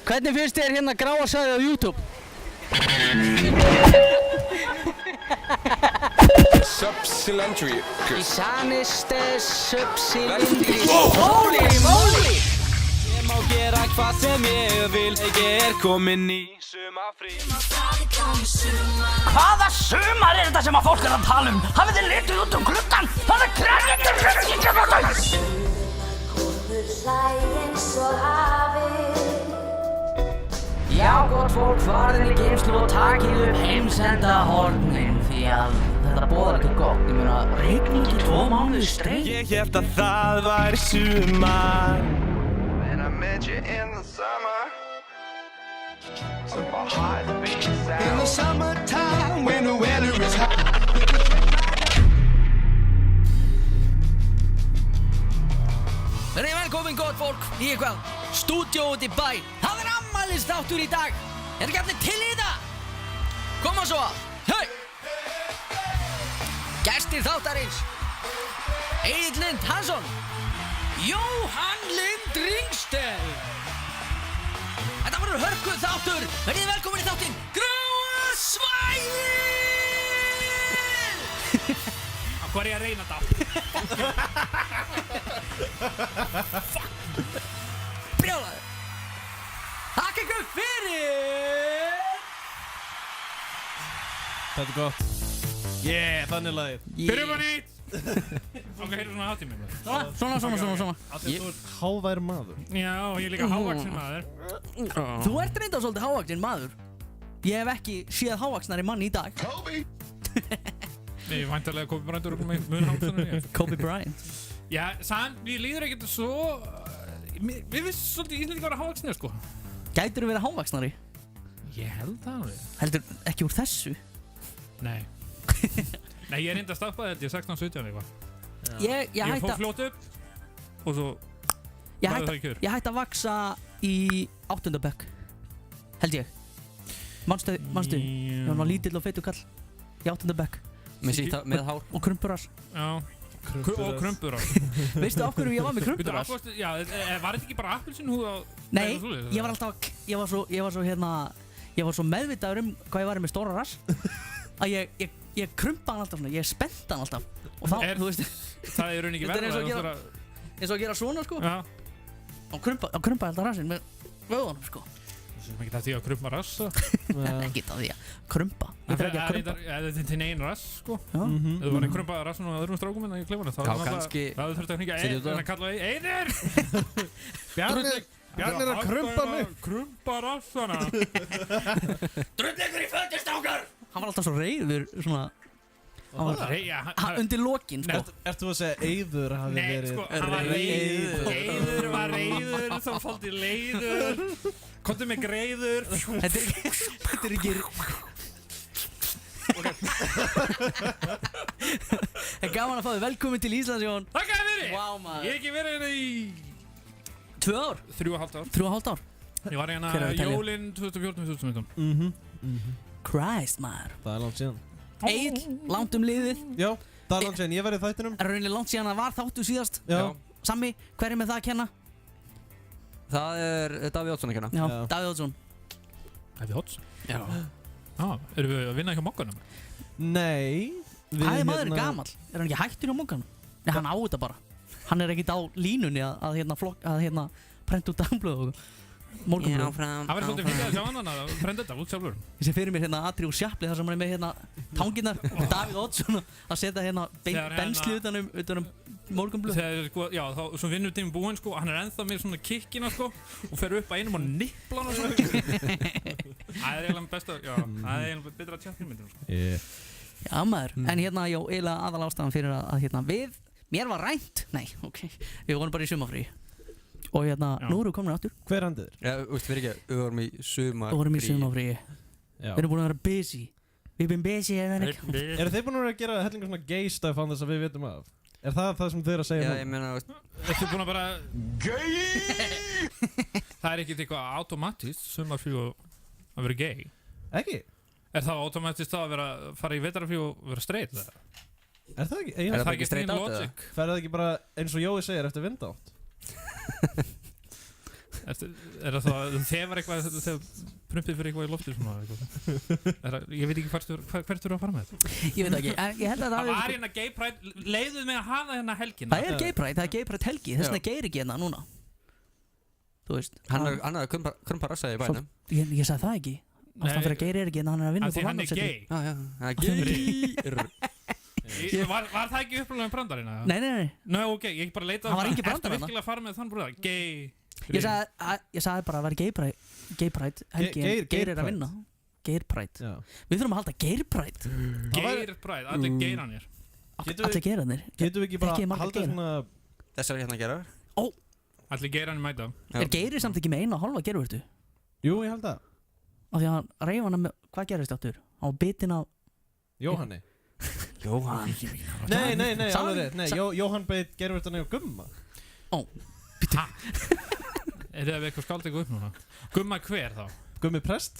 Hvernig finnst þér hérna gráa sæði á YouTube? Subcylindry. Saniste subcylindry. Holy moly! Ég má gera hvað sem ég vil. Ég kominn í sumarfrí. Hvaða sumar þetta sem að fólk að tala Hafið þið litið út gluggann? Það krefjandi röggingaböldum! Góður hlæginn svo hafið. Já, gott fólk, farið í geymslu og takið upp heimsenda hornin því að þetta boðar ekki gott. Ég meina, rigning í 2 mánuði streitt. Ég hélt að það væri sumar. When I met you in the summer, so my heart beats out. In the summertime, when the weather is hot. Verið velkomin gott fólk í eitthvað stúdíó út í bæ. Það afmælisþáttur í dag. Ekki allir til í þetta? Koma svo. Hey! Gestir þáttarins. Egill Lind Hansson. Jóhann Lind Ringsted. Þetta verður hörkuð þáttur. Verið velkomin í þáttinn Gráa svæðið. Hvað ég að reyna þetta? Brjálaður. Takk ykkur fyrir. Þetta er gott. Yeah, þannig lagið. Byrjum á nýtt! Ok, heyrðu svona hátíð mér. Svona. Þú ert hávær maður. Já, ég er líka hávaxinn maður. Þú ert reynda svolítið hávaxinn maður. Ég hef ekki séð hávaxnari mann í dag. Kobe! Nei, væntanlega Kobe Bryant og með munhámsunum. Kobe Bryant. Já, samt, við líður ekkert svo... Við vissum svolítið Íslendingar að vera hávaxnir, sko. Gætirðu verið hávaxnari? Ég held það alveg. Heldur ekki úr þessu? Nei. Nei, ég er reynda að stappa þetta, ég er 16-17 eitthvað. Ég Ég hætti fór fljótt upp og svo... lagði það í kjör. Ég hætti að vaxa í 8. bekk. Held ég. Manstu? Ég var lítill og feitur kall. Í 8. bekk. Með hár. Og krumpuras. Já. Og krumpur á. Veistu af hverju ég var með krumpuras? Já, var þetta ekki bara appelsínhúð á... Nei, ég var alltaf... Ég var svo meðvitaður hvað ég var með stóra rass að ég krumpaði hann alltaf svona, ég spennti hann alltaf og þá, þú veist það er raunin ekki verða eins og að gera svona sko já og krumpaði alltaf rassinn með vöðunum sko sem ekki það því að krumpa rassa ekki það því að krumpa ég fer ekki að krumpa þetta er til negin rass sko ef þú var að krumpa rassunum á öðrum strákum en í klefunum þá kannski það þurfti að hringja að kalla Eiður Bjarni er að krumpa mig. Krumpa rassana Drull ykkur í fötustákar! hann var alltaf svo reiður svona undir lokin sko Ert þú að segja Eiður hafi verið... Nei, sko, hann var reiður Eiður var reiður, þá fólkti leiður Komdu með greiður Þetta er ekki Það er gaman að fá þig velkomin til Íslands, Jón Takk að þér Vá, maður. Ég hef ekki verið hérna í 2 ár? 3,5 ár 3,5 ár? Ég var hérna Hver er að telja? jólin 2014-2015 Christ, maður Það er langt síðan. Egill, langt liðið Já, það er langt síðan. Ég var í þættinum. Er rauninni langt síðan að var þáttu síðast Já. Sammi, hver er með það að kenna? Það er Davíð Oddsson að kenna. Já, Já. Davíð Oddsson Davíð Oddsson? Já. Erum við að vinna hjá mokkanum? Nei. Hvað er maðurinn gamall? Er hann ekki hættur á munkanum? Nei, hann á þetta bara Hann er ekkert á línunni að prenta út dagblöð og morgunblöð Það verður svolítið fyrir að sjá annan að prenta þetta út sjálfur Ég sé fyrir mér Adri úr Sjapli þar sem hann er með tanginnar og Davíð Oddsson að setja bensli utan morgunblöð Já, þá svo vinnutími búinn sko, hann er ennþá með svona kikkina sko og fer upp að einum og nippla hann og það er eiginlega besta, já, það er eiginlega betra tjáttímyndum sko Já maður, en já, eiginlega aðal ástæðan fyrir að mér var rænt, nei, ok, við vorum bara í sumarfrí og nú erum við komin aftur. Hver handið þér? Já, við vorum í sumarfrí. Við vorum í sumarfrí. Já. Við erum búin að vera busy. We've been busy, eða ekki? Eru þið búin að vera að gera hellingur svona gay stuff án þess að við vitum af? Er það sem þið eru að segja? Já, ég meina, Ertu búin að bara... Gay! Það er ekkert eitthvað automatist sumarfrí og að vera gay. Ekki? Er það automatist það að fara í vetrarfrí og vera straight? Er það ekki? Er það ekki straight out eða? Færðu það ekki bara eins og Jói segir eftir vindátt? Er það þú þefar eitthvað þegar prumpið fyrir eitthvað í loftið svona eitthvað? Ég veit ekki hvert þú eru að fara með þetta. Ég veit ekki, en ég held að Það var hérna Gay Pride, leiðuð mig að hafa hérna helgina. Það er Gay Pride helgi, þess vegna Geir ekki hérna núna. Þú veist. Hann er að krumpa rassaði í bænum. Ég sagði það ekki. Ástæðan fyrir að Geir ekki hérna, hann er að vinna Af því hann er gay. Það er Geir. Var það ekki upplulega um brandarinn? Nei. Nei, ok, ég bara leitaði Það var engin brandari Ertu þarna. virkilega að fara með þann brúða? Gay. Ég sagði bara að það væri Gay Pride helgi, en Geir er að vinna. Geir Pride. Já. Við þurfum að halda Geir Pride. Geir Pride, allir geiranir. Allir geiranir. Getum við ekki bara Ekki marga halda geira. svona... Þessar hérna gerar. Allir geiranir mæta. Er Geir samt ekki með 1,5 geirvörtu? Jú, ég held það. Af því að hann reif hana með, hvað gerist áttur? Hann var bitinn af... Jóhanni. Jóhann. Nei, Sagði- alveg rétt. Nei, Jóhann beit gerðvörtan á Gumma. Er það eitthvað skáld eitthvað upp núna? Gumma hver þá? Gummi Prest.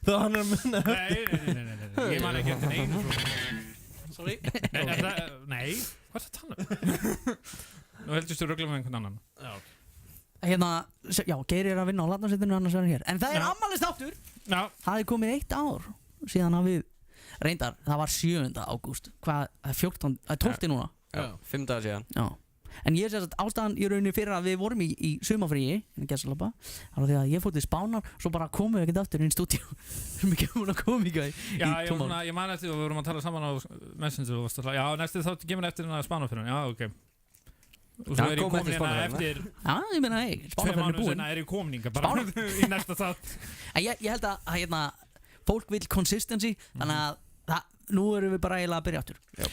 Það hann er að munna. Nei. Ég man ekki eftir einu svona. Sorry. Nei, hvað er það að tala um? Nú heldur þú röglega með einhvern annan. Hérna, já, Geir er að vinna á Latnarsveitinu, annars er hann hér. En það er afmælisþáttur. Já. Það er komið 1 ár síðan að við reyndar, það var 7. ágúst. Hvað, það er 14, það er 12 núna. Já, 5 dagar síðan. Já. En ég sé að ástæðan í rauninni fyrir að við vorum í sumafríi, en gæsalappa, það var því að ég fór til Spánar, svo bara komum við ekkert aftur inn í stúdíu. Við erum ekki búin að koma í Já, ég man eftir og við vorum að tala saman á Messenger og varst að já, næstu þáttu kemur eftir hérna Spánarferðin, já, ok. Og svo er ég komin hérna eftir Já, ég meina, hey, 2 Spánarferðin er mánuð búin. senna er ég komin inga bara í næsta þátt. En ég held að hérna, fólk vil consistency, þannig að nú erum við bara eiginlega að byrja aftur. Já.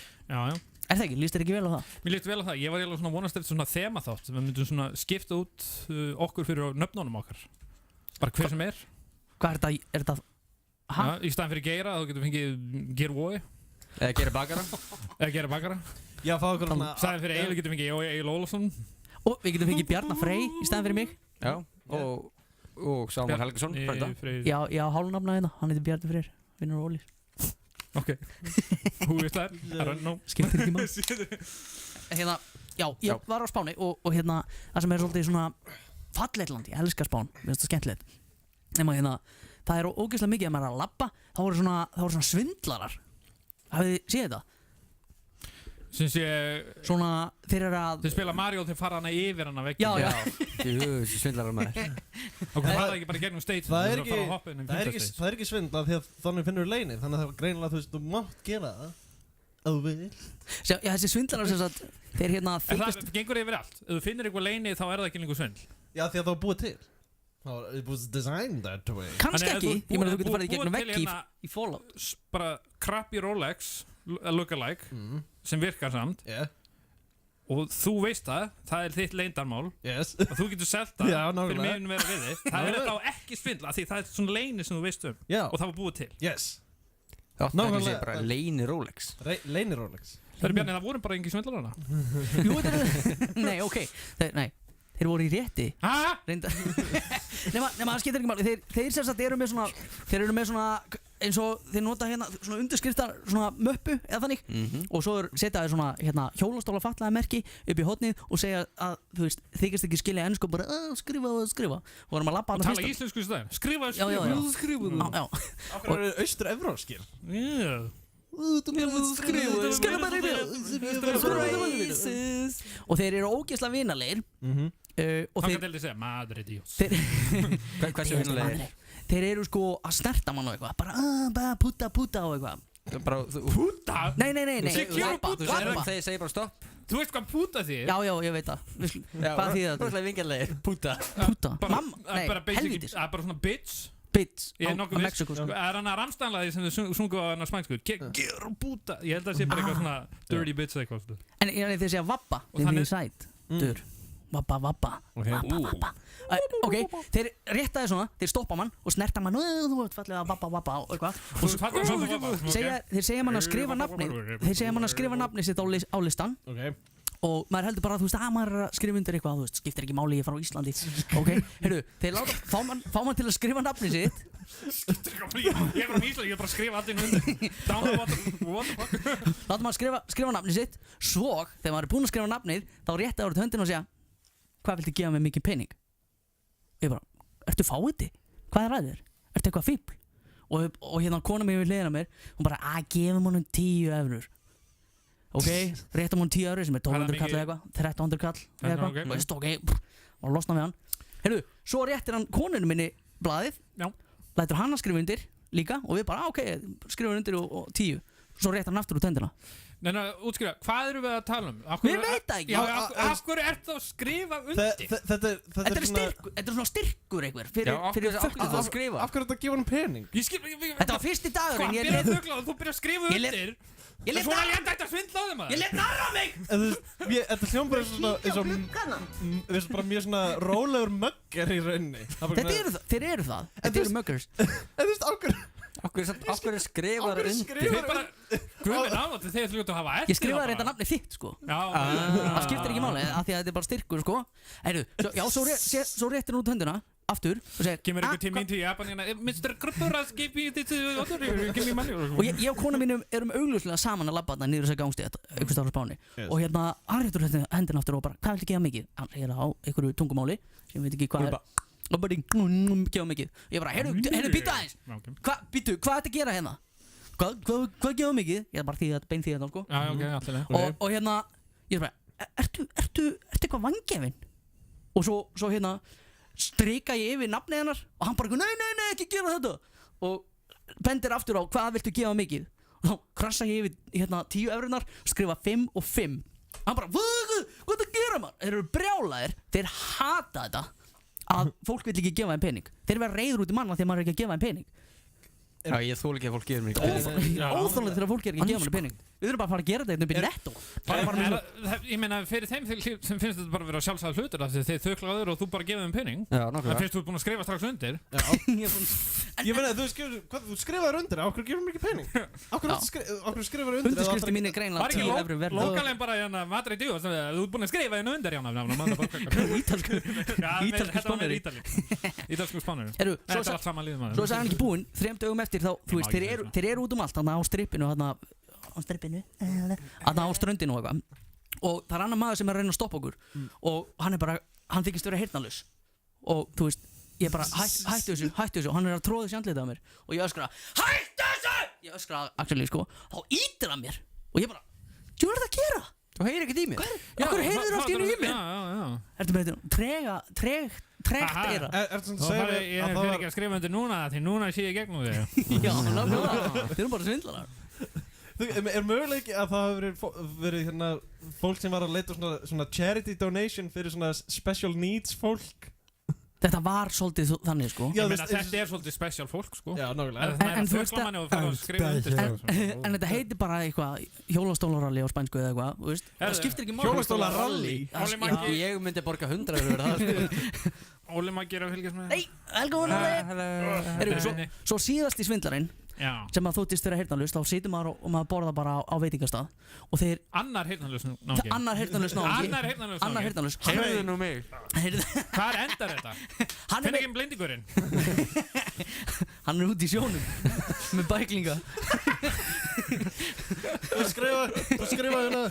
Er það ekki? Lýst þér ekki vel á það? Mér líst vel á það. Ég var eiginlega svona vonast eftir svona þemaþátt. Við myndum svona skipta út okkur fyrir nöfnunum okkar. Bara hver sem er. Hvað er þetta? Já, í staðin fyrir Geira, þá getum við fengið Geirvói. Eða Geir bakara. Eða Geira bakara. Já, fá okkur svona... Í staðin fyrir Egil getum við fengið Egil Ólafsson. Og við getum fengið Bjarnar Frey í staðin fyrir mig. Já, og Sámar Helgason. Já, hálunafna hérna. Hann heitir Bjarnar Freyr. Vinnur Ólís. Ok. Who is that? I don't know. Skiptir ekki máli. Hérna, já, ég var á Spáni og hérna, það sem er svolítið svona fallegt land, ég elskar Spán, mér finnst það skemmtilegt. Nema hérna, það er ógeðslega mikið að maður er að labba, þá eru svona svindlarar. Hafið þið séð þetta? Syns ég... Svona, þeir eru að... Þeir spila Mario og þeir fara hana yfir hana veginn. Já. Svindlarar maður. Og það er ekki bara gegnum stage. Það er ekki svindla því að þannig finnur leinir, þannig að það er greinilega þú veist, þú mátt gera það. Þú vil. Já, þessi svindlarar sem sagt, þeir hérna þykist... Það gengur yfir allt. Ef þú finnir eitthvað leini þá er það ekki lengur svindl. Já, því að það var búið til. It was designed that way. Kannski ekki, ég meina þú getur farið í gegnum veggi í Fallout. Bara crappy Rolex, lookalike, sem virkar samt. Yeah. Og þú veist það er þitt leyndarmál. Yes. Og þú getur selt það fyrir miðun vera við þig. Það er þá ekki svindla, því það er svona leini sem þú veist um. Já. Og það var búið til. Yes. Það er ekki bara leini Rolex. Leini Rolex. Það er Bjarni, það voru bara engin svindlar hana. Jú, þetta er... Nei, ok. Nei. Þeir voru í rétti. Hæ? Nema, það skiptir ekki máli. Þeir sem sagt eru með svona, eins og þeir nota hérna svona undirskriftar, svona möppu eða þannig. Og svo setja þeir svona hérna hjólastóla fatlaða merki upp í hornið og segja að, þú veist, þykist ekki skilja ensku og bara skrifa. Og erum að labba og tala íslensku í staðinn. Skrifa. Já. Af hverju eru austur-evróskir? Já. Og þeir eru ógeðslega vinalegir. Það kan til þess að Madrid Dios. Hversu vinalegir? Þeir eru sko að snerta mann og eitthvað. Bara puta og eitthvað. Puta? Nei. Þeir segir bara stopp. Þú veist hvað puta þýðir? Já, ég veit það. Hvað þýðir það? Róslega vingjarlegir. Puta. Mamma, nei, helvítis. Það er bara svona bitch. Á Mexiko. Er hann að ramstanlaði sem þau sungu á hann að spænsku? Ger puta. Ég held að það sé bara eitthvað svona dirty bitch eða eitthvað. En þeir segja vappa. Þeir þýðir sæt. Dur. Vappa. Vappa. Ok, þeir rétta þér svona, þeir stoppa mann og snerta mann, þú ert fallið að vappa og eitthvað. Þeir segja mann að skrifa nafnið, þeir sitt á listan. Og maður heldur bara að þú veist að maður er að skrifa undir eitthvað, þú veist, skiptir ekki máli, ég er frá Íslandi. Ok, heyrðu, þeir fá mann til að skrifa nafnið sitt. Skiptir ekki máli, ég er frá Íslandi, ég er bara að skrifa allir undir. What the fuck? Látum maður skrifa nafnið sitt, svo þegar maður er búinn að skrifa nafnið, þá rétta úr höndin og segja hvað viltu gefa mér mikið pening? Ég bara, ertu fáiði? Hvað er að þér? Ertu eitthvað fíbl? Og hérna kona mér við hliðina mér, hún bara, gefum honum 10 evrur. Ok, réttum honum 10 evrur sem er 1200 kall eða eitthvað, 1300 kall eða eitthvað. Og ég stók, og losna við hann. Heyrðu, svo réttir hann konunum minni blaðið, lætur hann að skrifa undir líka, og við bara, ok, skrifa undir og 10. Svo réttir hann aftur úr tendina. Nei, útskrifa, hvað erum við að tala um? Ég veit það ekki. Af hverju ertu að skrifa undir? Þetta er svona styrkur einhver fyrir þögglið að skrifa. Af hverju ertu að gefa hann pening? Þetta var fyrsti dagurinn. Hvað byrjaði þöggla og þú byrjaði að skrifa undir? Svona létt ætti að svindla á þeim að Ég lét narra mig! Þetta hljómar eins og bara mjög svona rólegur mögger í rauninni. Þeir eru það. Þetta eru möggers. En þú veist, af hverju skrifaðu undir? Þið bara, guðminn afnátt þegar þið hljótu að hafa eftir. Ég skrifaði reynda nafnið þitt, sko. Það skiptir ekki máli, af því að þetta er bara styrkur, sko. Já, svo réttir hún út höndina, aftur, og segir... Kemur ykkur til mín til Japanina, Mr. Gruppurras, give me give me money. Og ég og kona mín erum augljóslega saman að labba þarna niður þessa gangstíð, einhvers staðar á Spáni. Og hérna, hann réttur hendina aftur og bara, hvað viltu gefa mikið? Hann segir það á einhverju tungumáli, sem ég veit ekki hvað er. Og bara gefa mikið. Ég bara, heyrðu, býta aðeins. Býtu, hvað er þetta að gera hérna? Hvað gefa mikið? Ég er bara bein því þetta, sko. Já, ok, alltaf. Og hérna, ég bara, ertu eitthvað vangefinn? Og svo hérna, strika ég yfir nafnið hennar og hann bara, nei, ekki gera þetta. Og bendir aftur á, hvað viltu gefa mikið? Og þá krassa ég yfir hérna 10 evrunar, skrifa 5 og 5. Hann bara, hvað er það að gera maður? Þeir eru brjálaðir, þeir hata þetta. Að fólk vill ekki gefa þeim pening. Þeir verða reiður út í manna þegar maður er ekki að gefa þeim pening. Já, ég þoli ekki að fólk gefur mér ekki. Óþolandi þegar fólk er ekki að gefa mér pening. Við þurfum bara að fara að gera þetta upp í Netto. Ég meina, fyrir þeim sem finnst þetta bara að vera sjálfsagður hlutur af því þeir þökla á þér og þú bara gefa þeim pening. Já, nákvæmlega. En fyrst þú ert búin að skrifa strax undir. Ég meina, þú skrifaður undir, á hverju gefur mér ekki pening? Á hverju skrifaður undir? Undirskriftin mín er greinlega 10 evrur verð. Lókalinn bara hérna, Madrid Jú, þú ert búin að skrifa hérna undir Ítalsku spánur. Svo sagði hann ekki búinn, 3 dögum eftir þá, þú veist, þeir eru út allt, þarna á strippinu, þarna á ströndinu og eitthvað. Og það er annar maður sem er að reyna að stoppa okkur og hann þykist vera heyrnarlaus. Og þú veist, ég bara, hættu þessu, og hann er að tróða þessi andlitið á mér. Og ég öskra, hættu þessu! Ég öskra, actually, sko, þá ítir hann mér. Og ég bara, hvað er það að gera? Þú heyrir ekkert í mér. Hvað heyrður þú allt í mér? Ertu með þetta, tregt eira. Ég fyrir ekki að skrifa undir núna, því núna sé ég gegnum þig. Já, nákvæmlega, þeir eru bara svindlarar. Er möguleiki að það hafi verið hérna fólk sem var að leita svona charity donation fyrir svona special needs fólk? Þetta var svolítið þannig, sko. Ég meina, þetta er svolítið special fólk, sko. Já, nákvæmlega. En þú veist en þetta heitir bara eitthvað hjólastólaralli á spænsku eða eitthvað, þú veist. Það skiptir ekki máli. Hjólastólaralli? Ég myndi borga 100 fyrir það, sko. Óli Maggi er að fylgjast með. Hey, velkomin. Svo síðasti svindlarinn sem að þóttist vera heyrnarlaus, þá situr maður og maður borða bara á veitingastað og þeir... Annar heyrnarlaus náungi. Annar heyrnarlaus. Segðu nú mig. Hvar endar þetta? Finn ekki blindingurinn. Hann er út í sjónum með bæklinga. Þú skrifa hérna.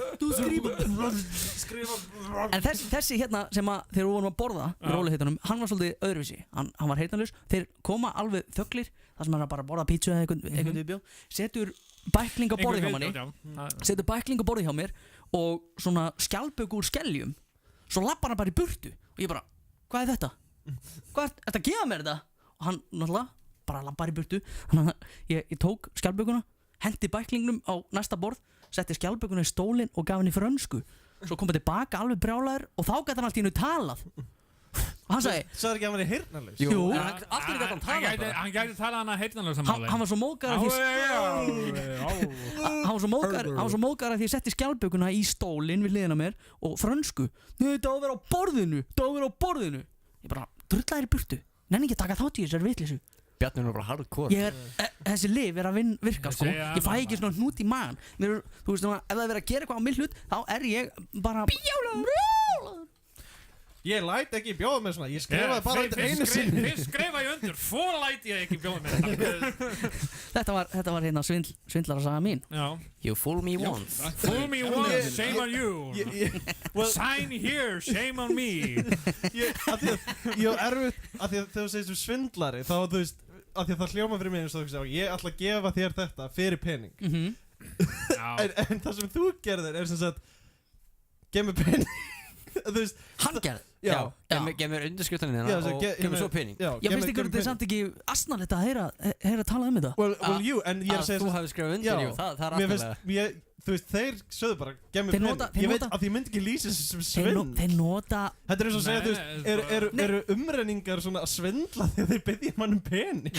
En þessi hérna sem að þegar við vorum að borða í róliheitunum, hann var svolítið öðruvísi. Hann var heyrnarlaus. Þeir koma alveg þögglir, þar sem hann bara borða pítsu eða eitthvað viðbjóð, setur bækling á borðið hjá manni, hjá mér og svona skjaldböku úr skeljum, svo lappar hann bara í burtu og ég bara, hvað er þetta? Hvað er þetta að gefa mér þetta? Og hann náttúrulega bara lappar í burtu, þannig að ég tók skjaldbökuna, hendi bæklingnum á næsta borð, setti skjaldbökuna í stólinn og gaf henni frönsku, svo kom hann tilbaka alveg brjálaður og þá gæti hann allt í hennu talað. Og hann sagði... Sagði ekki að hann var heyrnarlaus? Jú. Allir gæti hann talað bara. Hann gæti talað hann að heyrnarlausa máli. Hann var svo móðgar að því ég setti skjaldbökuna í stólinn við hliðina mér og frönsku. Þetta á að vera á borðinu. Ég bara, drullaðir í burtu. Nenni ekki að taka þátt í þessari vitleysu. Bjarni er bara hardcore. Þessi lyf er að virka, sko. Ég fæ ekki svona hnút í magann. Þú veist, ef það er verið að gera eitthvað á minn hlut, þá er ég bara... Ég læt ekki bjóða mér svona, ég skrifaði bara undir einu sinni. Fyrst skrifa ég undir, læt ég ekki bjóða mér Þetta var hérna svindlarasaga mín. Já. You fool me once. Fool me once, shame on you. Sign here, shame on me. Ég á erfitt, af því að þegar þú segir sem svindlari, þá þú veist, af því að það hljóma fyrir mig eins og þú veist, ég ætla að gefa þér þetta fyrir pening. En það sem þú gerðir sem sagt, gef mér pening. Þú veist, hann gerði? Já, gef mér undirskriftaninn hérna og gef mér svo pening. Ég finnst ykkur þetta samt ekki asnalegt að heyra talað þetta. Well, en ég er að segja... Að þú hefði skrifað undir, jú, það er afturlega. Þú veist, þeir sögðu bara, gef mér pening. Ég veit að ég myndi ekki lýsa sem svindl. Þeir nota... Þetta er eins og að segja, þú veist, eru umrenningar svona að svindla þegar þeir biðja mann pening?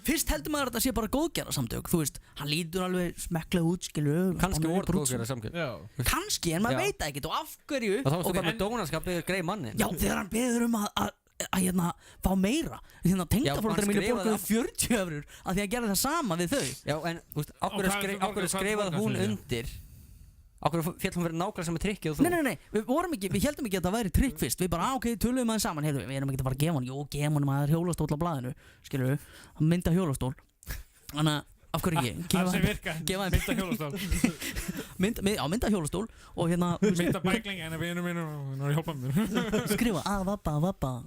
Fyrst heldur maður að þetta sé bara góðgerða samtök, þú veist, hann lítur alveg smekklega út, skilur. Kannski voru góðgerða samtök. Kannski, en maður veit ekkert og af hverju... Og þá varstu bara með dónaskap beður greið mannin. Já, þegar hann beður að hérna fá meira. Hérna tengdaforeldrar mínir borguðu 40 eurur að því að gera það sama við þau. Já, en þú veist, ákveður skrifaði hún undir? Ákveður fjall hún verið nákvæmlega sem er trikkið og þú? Nei, við heldum ekki að það væri trikk fyrst. Við bara, ok, töluðum aðeins saman, heyrðu, við erum ekki að fara að gefa hann. Jú, gefum hann maður hjólastól á blaðinu, skilur við, hann mynda hjólastól. Þannig að, af hverju ekki? Það sem virka, mynda hjólastól. Mynda hjólastól og hérna... Mynda bækling en við erum að hjálpa mér. Skrifa vappa.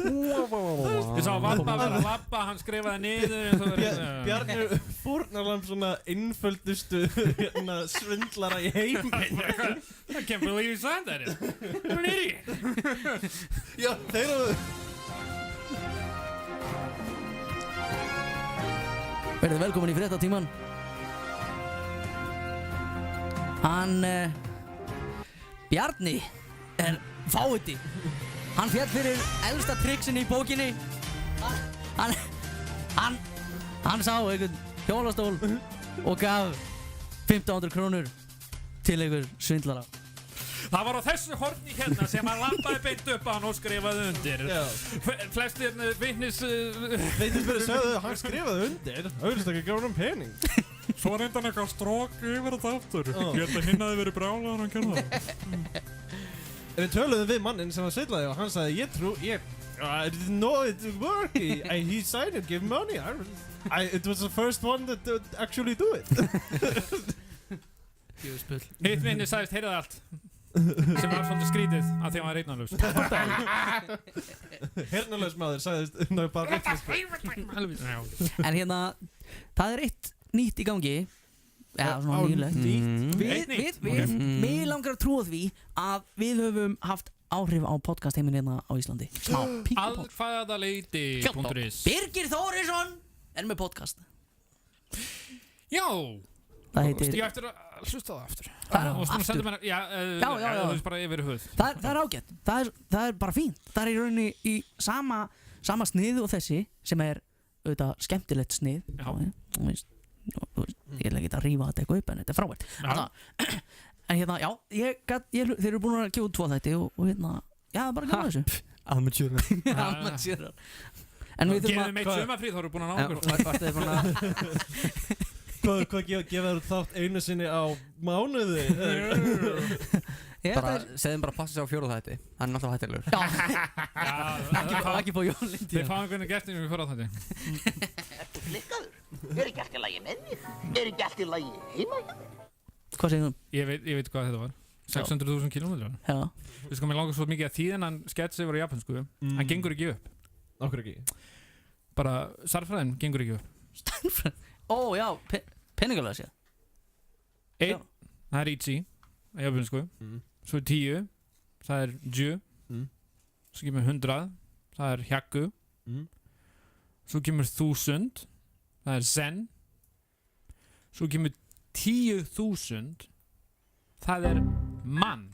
Ég sá vappa, hann skrifaði niður. Bjarni fórnalamb svona einföldustu svindlara í heiminn. I can't believe you signed that. You're an idiot. Já, þeir eru... Verðið velkomin í fréttatíman. Hann Bjarni er fáiði. Hann féll fyrir elsta trikksin í bókinni. Hann sá einhvern hjólastól og gaf 1500 krónur til einhver svindlara. Það var á þessu horni hérna sem hann labbaði beint upp á hann og skrifaði undir. Flestir vitnisburðir sögðu að hann skrifaði undir. Auðvitað ekki gaf hann pening. Svo reyndi hann eitthvað strók yfir þetta aftur. Ég held að hinn hafi verið brjálaður að hann gerði það. Við töluðum við mannin sem hann svindlaði og hann sagði, I didn't know it would work. He signed it, gave money. It was the first one that actually do it. Hitt vinni sagðist, heyrðu allt. Sem var svona skrítið af því að hann var heyrnarlaus. Heyrnarlaus maður sagðist bara vitnisburð. En hérna, það er eitt nýtt í gangi. Já, svona nýlegt. Við langar að trúa því að við höfum haft áhrif á podcastheimin hérna á Íslandi. Smá píkupodcast. Alhvaðaleiti.is Birgir Þórisson er með podcast. Já. Það heitir... Ég eftir að hlusta það aftur. Aftur? Já. Þú veist bara yfir höfuð. Það er ágætt. Það er bara fínt. Það er í rauninni í sama snið og þessi sem er auðvitað skemmtilegt snið. Já. Ég ætla ekki að rífa þetta eitthvað upp en þetta er frábært. En hérna, já, þeir eru búin að gefa út 2 þætti og hérna, já, það er bara gaman þessu. Amatjörar. En við þurfum að... Gefum eitt sumarfrí þá eru búin að ná okkur. Hvað gefa þér þátt einu sinni á mánuði? Segðum bara að passa sig á 4. þætti. Hann er náttúrulega hættilegur. Já, ekki fá jólindi. Þeir fá einhvern gestin við 4. þætti. Ertu klikkaður? Er ekki allt í lagi með þig? Er ekki allt í lagi heima hjá þig? Hvað segir þú? Ég veit hvað þetta var. 600.000 kilometrar. Já. Við sko, mér langar svo mikið að þýðan sketch yfir á japansku. Hann gengur ekki upp. Okkur ekki? Bara, sarfræðin gengur ekki upp. Starfræðin? Ó, já, peningalega séð. 1, það er ichi, á japansku. Svo 10, það er ju. Svo kemur 100, það er hyaku. Svo kemur 1000, það er zen. Svo kemur 10.000, það er mann.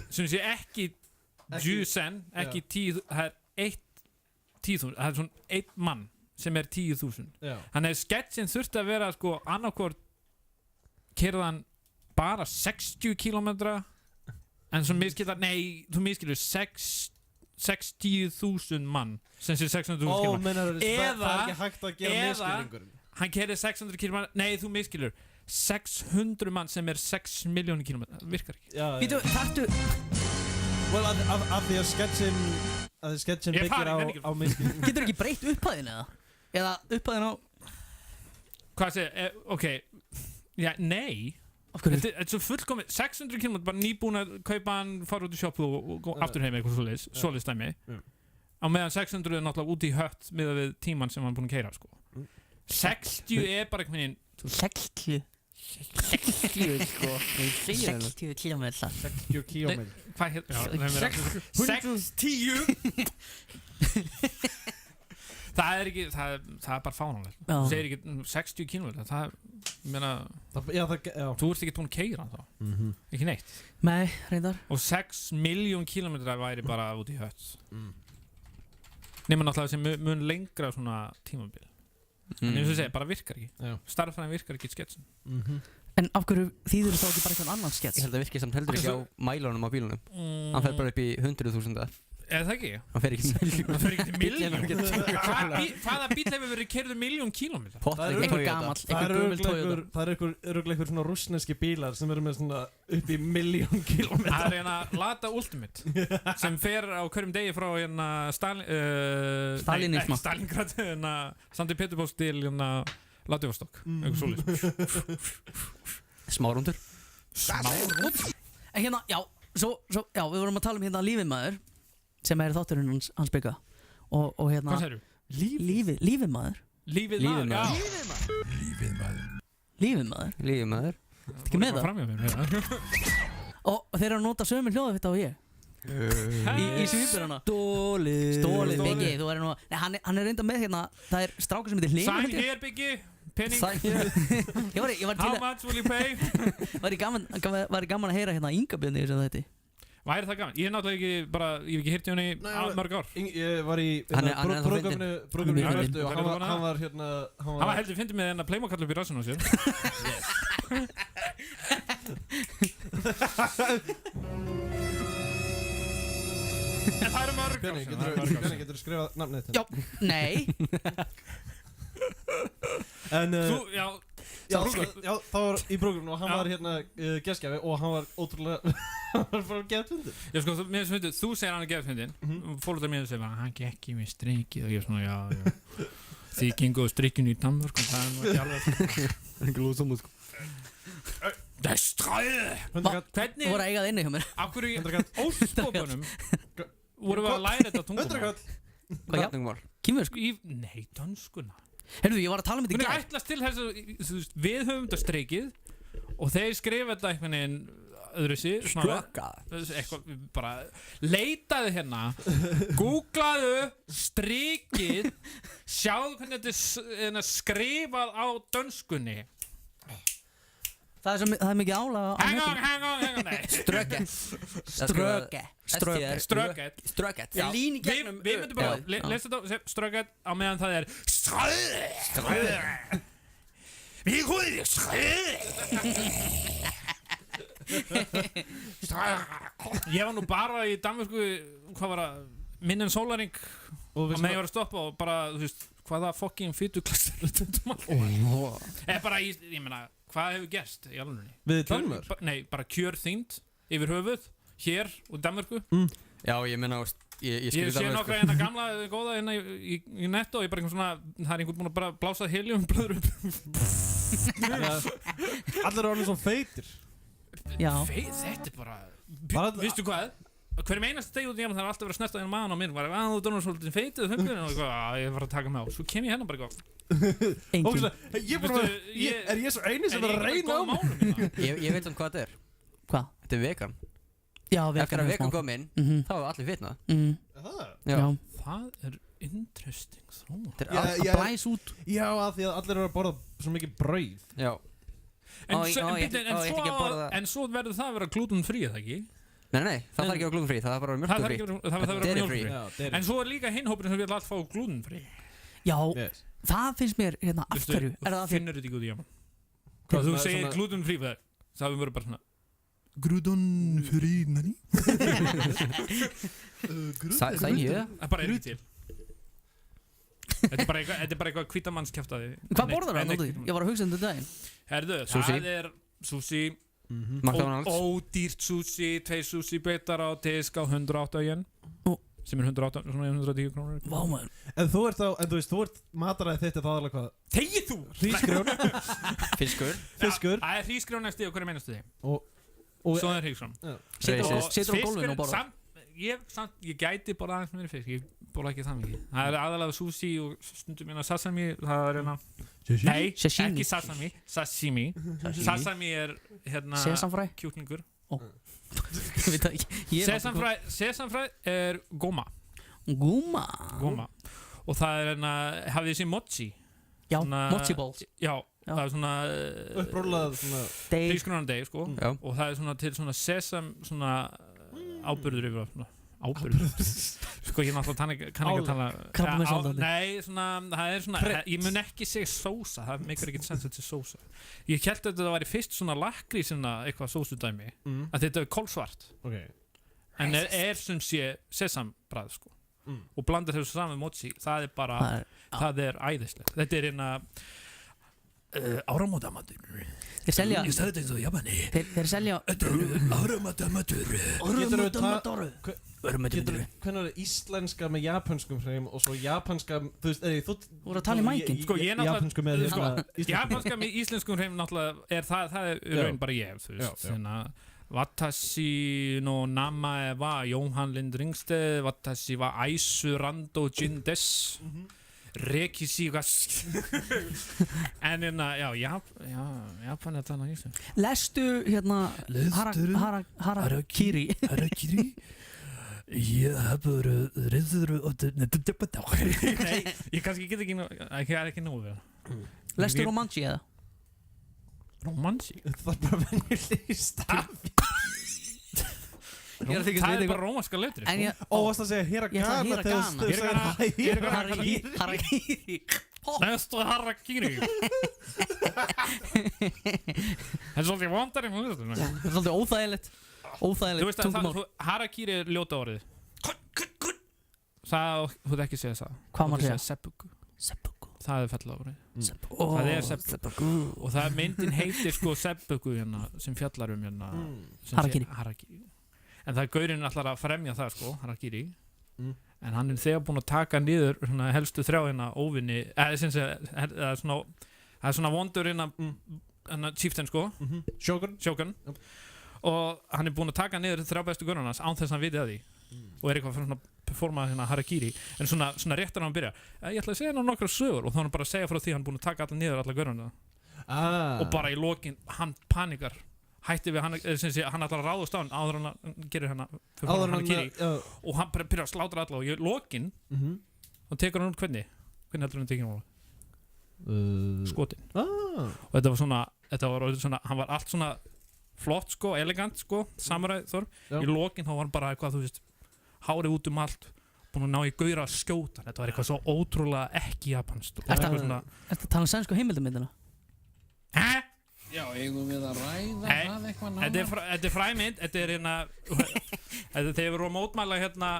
Sem sé ekki ju-sen, ekki 10, það er 10.000, það er svona 1 mann sem er 10.000. Þannig að sketsin þurfti að vera sko annarkvort keyrðan bara 60 kilometra en svo miskillar, nei, þú miskilur 60.000 mann sem sé 600.000 kilometra. Það er ekki hægt að gera miskilningurinn. hann keiri 600 km, nei þú miskilur 600 mann sem 6 miljónir kílómetra, það virkar ekki. Býtu, þarftu Well, af því að sketchin byggir á miskil. Getur ekki breytt upphæðin eða upphæðin á Hvað segir, ok, já, nei. Af hverju? Þetta er svo fullkomið, 600 km, bara nýbúin að kaupa hann, fara út í sjoppu og aftur heim eitthvað svoleiðis dæmi. Á meðan 600 er náttúrulega út í hött miðað við tíman sem hann búin að keyra, sko. 60 bara einhvern veginn 60 sko 60 kilometra 60 kilometra Hvað hérna? 60 Það er ekki, það er bara fáránlegt. Þú segir ekki 60 kilometra, það, meina, þú ert ekki búin að keyra þá, ekki neitt. Nei, reyndar. Og 6 miljón kilometra væri bara út í hött. Nefnir náttúrulega sem mun lengra svona tímabil. En eins og segja, bara virkar ekki. Starffræðin virkar ekki í sketsin. En af hverju þýður þá ekki bara eitthvað annan skets? Ég held að virkið samt heldur ekki á mælunum á bílunum. Hann fer bara upp í 100.000. Eða það ekki? Hann fer ekki til miljón. Hvaða bíl hefur verið keyrður miljón kílómetra? Einhver gamall, einhver gömul Toyota. Það er einhver svona rússneski bílar sem eru með svona upp í miljón kílómetra. Það er hérna Lada Ultimate sem fer á hverjum degi frá hérna Stalingrad, hérna Sandi Peterpost til hérna Vladivostok, eitthvað svoleiðis. Smárundur. En hérna, já, við vorum að tala um hérna Lífið maður sem þátturinn hans bygga og hérna Hvað segirðu? Lífið maður Lífið maður. Lífið maður Þetta ekki með það? Og þeir eru að nota sömu hljóðafitt á ég í svipurana Stólið Biggi, þú er nú Nei, hann er reynda með hérna, það er strákur sem heitir Hlynur Sign here Biggi, penning. How much will you pay? Væri gaman að heyra hérna Inga Björni sem þetta Væri það gaman? Ég hef náttúrulega ekki bara, ég hef ekki heyrt í henni mörg ár. Ég var í brúðgöfnu í Hörtu og hann var hérna Hann var heldur fyndið með hennar Playmo-kall upp í rassunum á sér. En það eru mörg ár. Björni, getur þú skrifað nafnið þetta? Já, nei. En Já, það var í brúðgöfnu og hann var hérna gestgjafi og hann var ótrúlega hann var bara geðfundin. Já sko, mér finnst þú segir hann er geðfundin, fólkdrar mér segir hann gekk í mig strikið og ég er svona já. Þið genguðu strikinu í Danmörk og það er nú ekki alveg. Það er ekki lúð saman sko. Það er stræðið! Hvernig? Þú voru að eiga það inni hjá mér. Af hverju óskopunum voru við að læra þetta tungumál? Hvað tungumál? Kínversku? Nei, danskuna. Heyrðu, ég var að tala um þetta í gær. Hún er ætlast til þess að við höfum þetta streikið og þeir skrifa þetta einhvern veginn öðru sér. Strökka. Eitthvað, bara leitaðu hérna, googlaðu strikið, sjáðu hvernig þetta er skrifað á dönskunni. Það er mikið álag á Hang on, nei. Ströket. Já, við myndum bara lesa þetta ströket á meðan það er Við hóðum Ég var nú bara í Danmörku, hvað var það, minn en sólaring og með ég var að stoppa og bara, þú veist, hvaða fucking fytuklassir eða bara, ég meina hvað hefur gerst í alveg? Við Danmörk? Nei, bara kjörþyngd yfir höfuð, hér og Danmörku. Já, ég meina, ég sé nokkra hérna gamla góða hérna í netto og ég bara eitthvað svona, það er einhvern búinn að bara blása heliumblöður upp. Allir eru orðin svona feitir. Já. Þetta er bara, vistu hvað? Hverjum einast deg út í hérna það er alltaf verið að snerta þennan maðan á mér og þú dónar svolítið feitið þungur og ég var að taka mig á. Svo kem ég hérna bara eitthvað. Engin. Er ég svo eini sem er að reyna á mig? Ég veit hvað þetta er. Hvað? Þetta er vegan. Já, vegan. Eftir að vegan kom inn, þá hefur allir fitnað. Já. Það er interesting þróun. Þetta er að blæs út. Já, af því að allir eru að borða svo mikið brauð. Já. En svo verður það að vera glútenfrí, eða ekki? Nei, það þarf ekki að vera glútenfrí, það er bara mjölkufrí. Það þarf að vera mjölkufrí. En svo er líka hinn hópurinn sem vil alltaf fá glútenfrí. Já, það finnst mér hérna af hverju. Finnur þetta ekki út í jaman? Hvað þú segir glútenfrí fyrir það við verðum bara svona glútenfrí, nani? Sæn ég? Það bara er ekki til. Þetta er bara eitthvað hvítamannskjaftaði. Hvað borðar það núti? Ég var að hugsa daginn. Herðu, það er sushi, ódýrt sushi, 2 sushi bitar á disk á 108 yen. Sem er 110 krónur. Vá maður. En þú ert mataræði þitt er það alveg hvað? Þegið þú! Hrísgrjón. Fiskur. Það er hrísgrjón næstu og hverju meinastu þig. Og svo er hrísgrjón. Situr á gólfinu og borða. Ég gæti borða aðeins meiri fisk. Ég borða ekki það mikið. Það er aðalega sushi og stundum sasami. Það er Nei, ekki sasami. Sashimi. Sasami er Sesamfræ. Kjúklingur. Sesamfræ er goma. Goma. Og það er hafið þið séð mochi? Já, mochi balls. Já, það er svona uppróllað hrísgrjónadeig sko. Og það er svona til svona sesam svona áburður yfir áburður. Sko ég náttúrulega kann ekki að tala krabbameinsaldandi. Nei, svona það er svona ég mun ekki segja sósa, það meikar ekki sens að þetta er sósa. Ég hélt að þetta væri fyrst svona lakrís eitthvað sósudæmi að þetta er kolsvart. En er sem sé sesambragð sko. Og blandar þessu saman með mochi, það er bara það er æðislegt. Þetta er áramótamatur. Þeir selja Ég sagði þetta eins og Japani. Þeir selja áramótamatur. Hvernig er íslenska með japanskum hreim og svo japanska, þú veist, þú voru að tala í mækin. Sko ég náttúrulega japanska með íslenskum hreim náttúrulega það er raun bara ég, þú veist. Watashi no namae wa Jóhann Lind Ringsted, watashi wa Aisu Rando Jin desu. Rekishi ga En Japan er þannig íslensk. Lestu Harakiri. Harakiri? Ég hef reyður Nei, ég kannski get ekki nógu Lestu Romanji eða? Romanji? Það er bara venjuleg stafi. Það er bara rómanska letri varst að segja Hiragana Harakiri Lestu Harakiri Það er svolítið vondar Það er svolítið óþægilegt tungumál. Harakiri er ljóta orðið Það, þú veit ekki segja það Hvað maður segja? Seppuku Það er fella orðið Það er seppuku Og það myndin heitir sko seppuku sem fjallar Harakiri En það er gaurinn allar að fremja það sko, Harakiri En hann er þegar búinn að taka niður helstu þrjá óvinni það er svona vondur chieftain sko Shogun Og hann er búinn að taka niður 3 bestu gaurinn hans án þess að hann viti að því Og er eitthvað svona performað Harakiri En svona réttar hann að byrja Ég ætla að segja nokkra sögur Og þá hann bara að segja frá því hann er búinn að taka allar niður allar gaurinn Og bara í lokin hann panikar Hætti við hann ætlar að ráðast á hann áður hann gerir Harakiri og hann byrjar að slátra alla og í lokin og tekur hann út hvernig heldur hann tekið hann skotin og þetta var svona hann var allt svona flott sko, elegant sko samuræ Þór, í lokin þá var hann bara eitthvað þú veist, hárið út allt búinn að ná í gaura að skjóta þetta var eitthvað svo ótrúlega ekki japanskt Ertu að tala sænsku heimildamyndina? Já, eigum við að ræða það eitthvað nánar? Þetta er fræmynd, þetta er þegar við vorum að mótmæla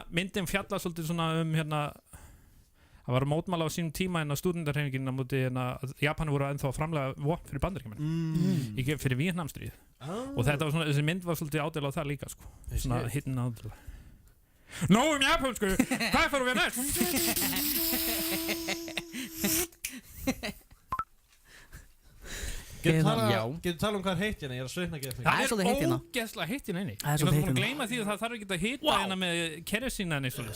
myndin fjalla svolítið svona það var að mótmæla á sínum tíma stúdentarhreyfingin á móti Japanar voru ennþá að framlega vopn fyrir Bandaríkjamenn fyrir Víetnamstríð og þetta var svona, þessi mynd var svolítið ádel á það líka sko svona hittin ádel Nóum japansku, hvað fyrir við næst? Getur tala hvað heitt hérna? Ég er að svitna ekki Það er ógeðslega heitt hérna inni Ég er búin að gleyma því að það þarf ekki að hita hérna með kersína eða neitt svona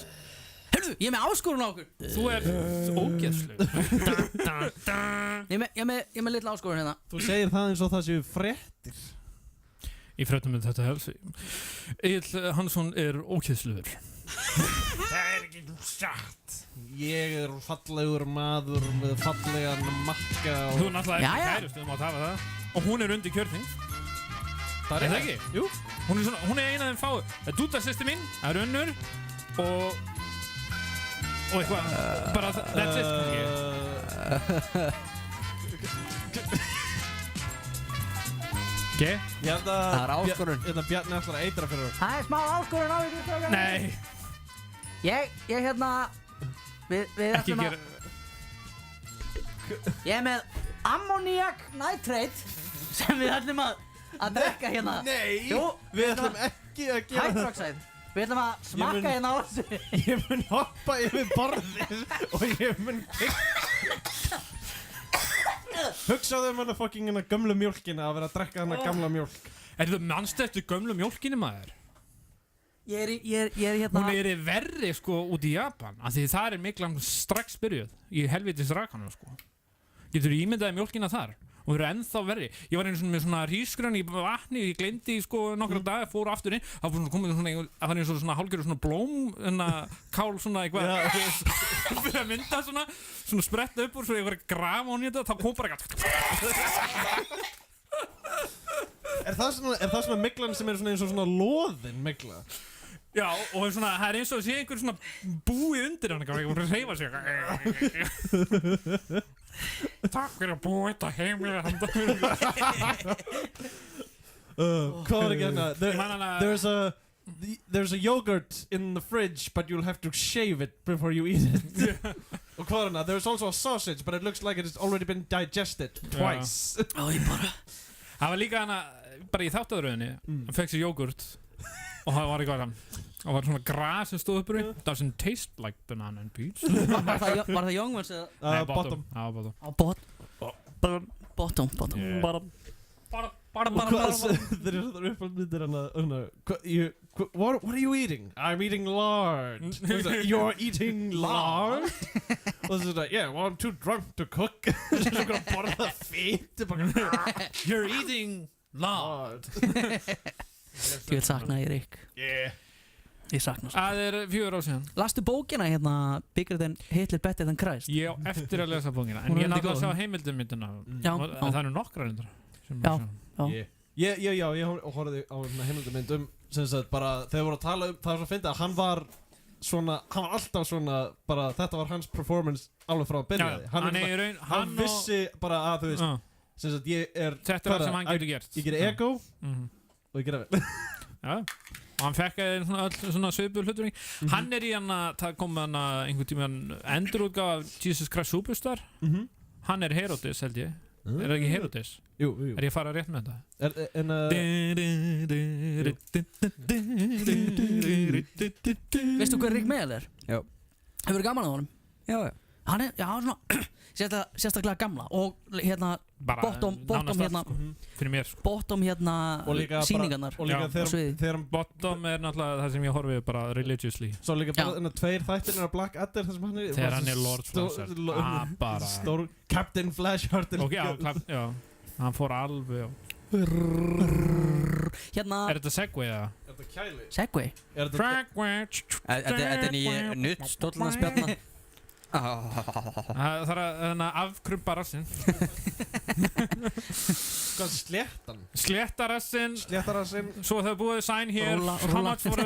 Hörru, ég er með áskorun á okkur Þú er ógeðsleg Ég er með litla áskorun hérna Þú segir það eins og það séu fréttir Í fréttum með þetta helst Egill Hansson er ógeðslegur Það er ekki satt Ég er fallegur maður með fallegan makka Þú náttúrulega ekki kærustu að tala það Og hún er undir kjörþing Það er ekki? Jú Hún er eina af þeim fáu Það er Dúdasystir mín Það er önnur Og eitthvað Bara that's it Ekki? Það er áskorun Ég ætla Bjarni ætlar að eitra fyrir Það er smá áskorun á ykkur Nei Ég við Ekki ætlum gera Ég er með ammoniak nitrate sem við ætlum að drekka hérna. Nei, Jú, við ætlum ekki að gera það. Hydroxide. Við ætlum að smakka hérna á þessu. Ég mun hoppa yfir borðið og ég mun hugsaðu hana fucking hana gömlu mjólkina að vera að drekka hana gamla mjólk. Þú mannstu eftir gömlu mjólkinni maður? Ég er hérna... Hún er verri sko út í Japan af því það mikla strax byrjuð í helvitis rakanum sko. Getur ímyndaði mjólkina þar og það ennþá verri. Ég var einu svona með svona hrísgrjón í vatni og ég gleymdi sko nokkra daga, fór aftur inn, það var komið svona, það var eins og svona hálfgerður svona blóm, kál svona eitthvað fyrir að mynda svona spretta upp úr svo ég var að grafa hún í þetta, þá kom bara Er það svona myglan sem er svona eins og svona loðin mygla? Já, og svona, það eins og sé einhver svona búi undir hann, ekki voru að hreyfa sig. Takk fyrir að búa þetta heimlega handa fyrir. Hvað er ekki hérna? There's a yogurt in the fridge, but you'll have to shave it before you eat it. Og hvað er hérna? There's also a sausage, but it looks like it has already been digested twice. Ég bara... Það var líka hana, bara í þáttaðuröðinni, hann fekk sér jógurt og það var eitthvað það var svona gras sem stóð uppur í. Doesn't taste like banana and peach. Var það Youngmans eða? Bottom. Bottom. Þeir eru svona uppáhaldsmyndir hana, what are you eating? I'm eating lard. You're eating lard? Og svona, yeah, well, I'm too drunk to cook. Svo svona borða fít. You're eating lard. Ég vil sakna Eirík. Yeah. Ég sakna svo. Það 4 ár síðan. Lastu bókina hérna Bigger than Hitler, Better than Christ? Ég á eftir að lesa bókina, en ég náttúrulega sjá heimildumyndina. Já. Það nokkrar reyndar. Já. Ég horfði á heimildamynd sem sagt bara þegar voru að tala það var svo fyndið að hann var alltaf svona bara þetta var hans performance alveg frá að byrjaði. Hann vissi bara að þú veist sem sagt ég þetta var sem hann getur gert. Ég geri ego og ég gera vel. Já. Og hann fekk öll svona svipuð hlutur. Hann í það kom einhvern tímann endurútgáfa af Jesus Christ Superstar. Hann Herodes held ég. Það ekki Herodes? Jú. Ég að fara rétt með þetta? Veistu hver Rick Mayall er? Já. Hefur gaman að honum? Já. Hann svona sérstaklega gamla og hérna bottom hérna fyrir mér bottom hérna sýningarnar og líka þegar bottom náttúrulega það sem ég horfi bara religiously svo líka bara tveir þættir á Black Adder þar sem hann þegar hann Lord Flashheart bara stór Captain Flashheart já hann fór alveg hérna þetta Segway eða? Þetta kæli Segway? Þetta nýja nutt stóllna spjarnar það að afkrumpa rassinn Hvað sléttan? Sléttarassin Svo þau búið sign hér How much for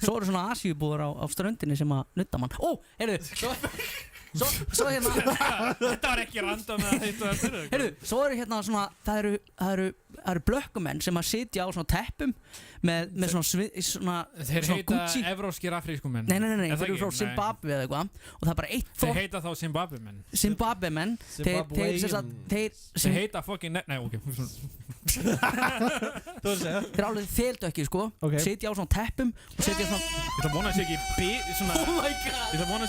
Svo eru svona asíubúður á ströndinni sem að nutta mann heyrðu Svo hérna Þetta var ekki random heyrðu, svo eru hérna svona það eru blökkumenn sem að sitja á svona teppum með svona þeir heita evróskir afrískumenn nei, þeir eru frá Zimbabwe eða eitthvað og það bara eitt þeir heita þá Zimbabwe-menn þeir heita fucking nei, ok þeir alveg þeldökki sko sitja á svona teppum og sitja svona ég ætla að vona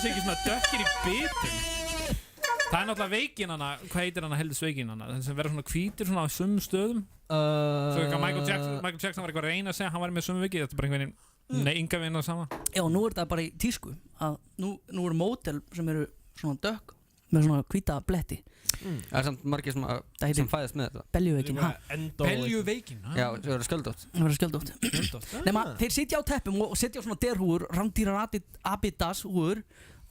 að sé ekki svona dökkir í bitum það náttúrulega veikin hana hvað heitir hana heldist veikin hana þeir sem verður svona hvítir svona á sumum stöðum svo eitthvað Michael Jackson var eitthvað að reyna að segja hann var með sumu viki þetta er bara einhvern veginn enga veginn að sama já nú þetta bara í tísku að nú eru mótel sem eru svona dökk með svona hvíta bletti það er samt margir sem fæðast með þetta beljuveikin beljuveikin já það verður skjöldótt nema þeir sitja á teppum og sitja á svona derhúur rándýrar Adidas húur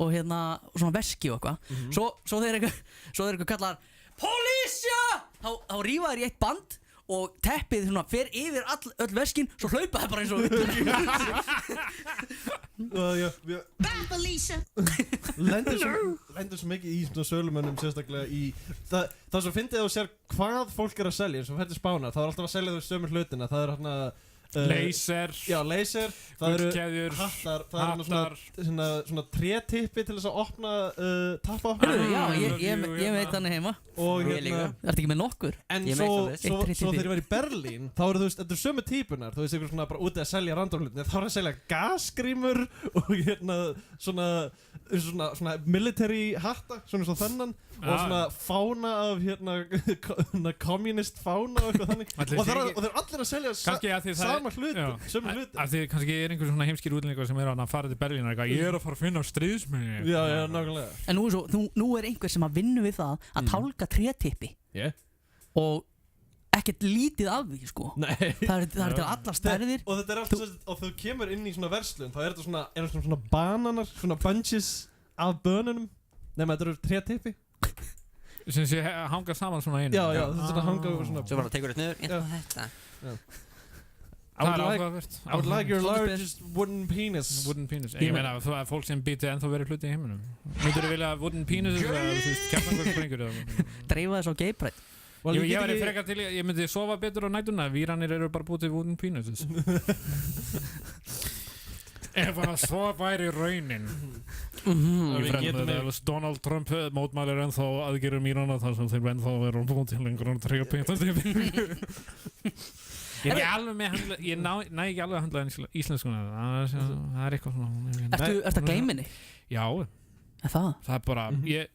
og hérna svona veski og eitthvað svo þeir eitthvað kallar Polícia þá rífa þeir í eitt band og teppið svona fer yfir öll veskin svo hlaupa það bara eins og Bye, Felicia. Lendur svo mikið í svona sölumönnum sérstaklega í það svo fyndið þú sér hvað fólk að selja eins og fættir spána þá alltaf að selja þau sömu hlutina það hérna Laser. Já, laser. Það eru gullkeðjur, hattar. Það eru svona trétippi til þess að opna tappa. Já, ég veit hann heima. Og Ertu ekki með nokkur? En svo þegar ég var í Berlín, þá eru þetta eru sömu típunar. Þú veist, einhver svona bara úti að selja random hluti. Þá eru að selja gasgrímur og svona military hatta, svona svo þennan. Og svona fána af communist fána og eitthvað þannig. Og þeir eru allir að selja sama hluti, sömu hluti. Af því kannski einhver svona heimskir útlendingar sem að fara til Berlín og eitthvað, ég að fara að finna stríðsmenni. Já, nákvæmlega. En nú einhver sem að vinna við það að tálka trétippi. Og ekkert lítið af því, sko. Nei. Það er til allar stærðir. Og þetta er alltaf, og þú kemur inn í svona verslun, þá er þetta svona bananar, svona bunches af bönunum. Nema þetta eru trétippi. Sem sé hanga saman svona einu. Já, þetta er svona hanga og svona. Svo bara tekur þetta niður, þetta. I would like your largest wooden penis. Wooden penis. Ég meina, það er fólk sem býti ennþá verið hluti í heiminum. Myndur þú vilja wooden penis eða, þú veist, kjarnangursprengjur eða? Dreifa þess á gaypride. Ég væri frekar til, ég myndi sofa betur á nætuna. Víranir eru bara búið til wooden penises. Ef að svo væri raunin. Donald Trump mótmælir ennþá aðgerðum Írana þar sem þeir ennþá eru búin til einhverjum trega penis. Ég er alveg með handla, ég næ ekki alveg að handla íslenskuna. Það er eitthvað svona. Ertu að geiminni? Já. Það? Það er bara,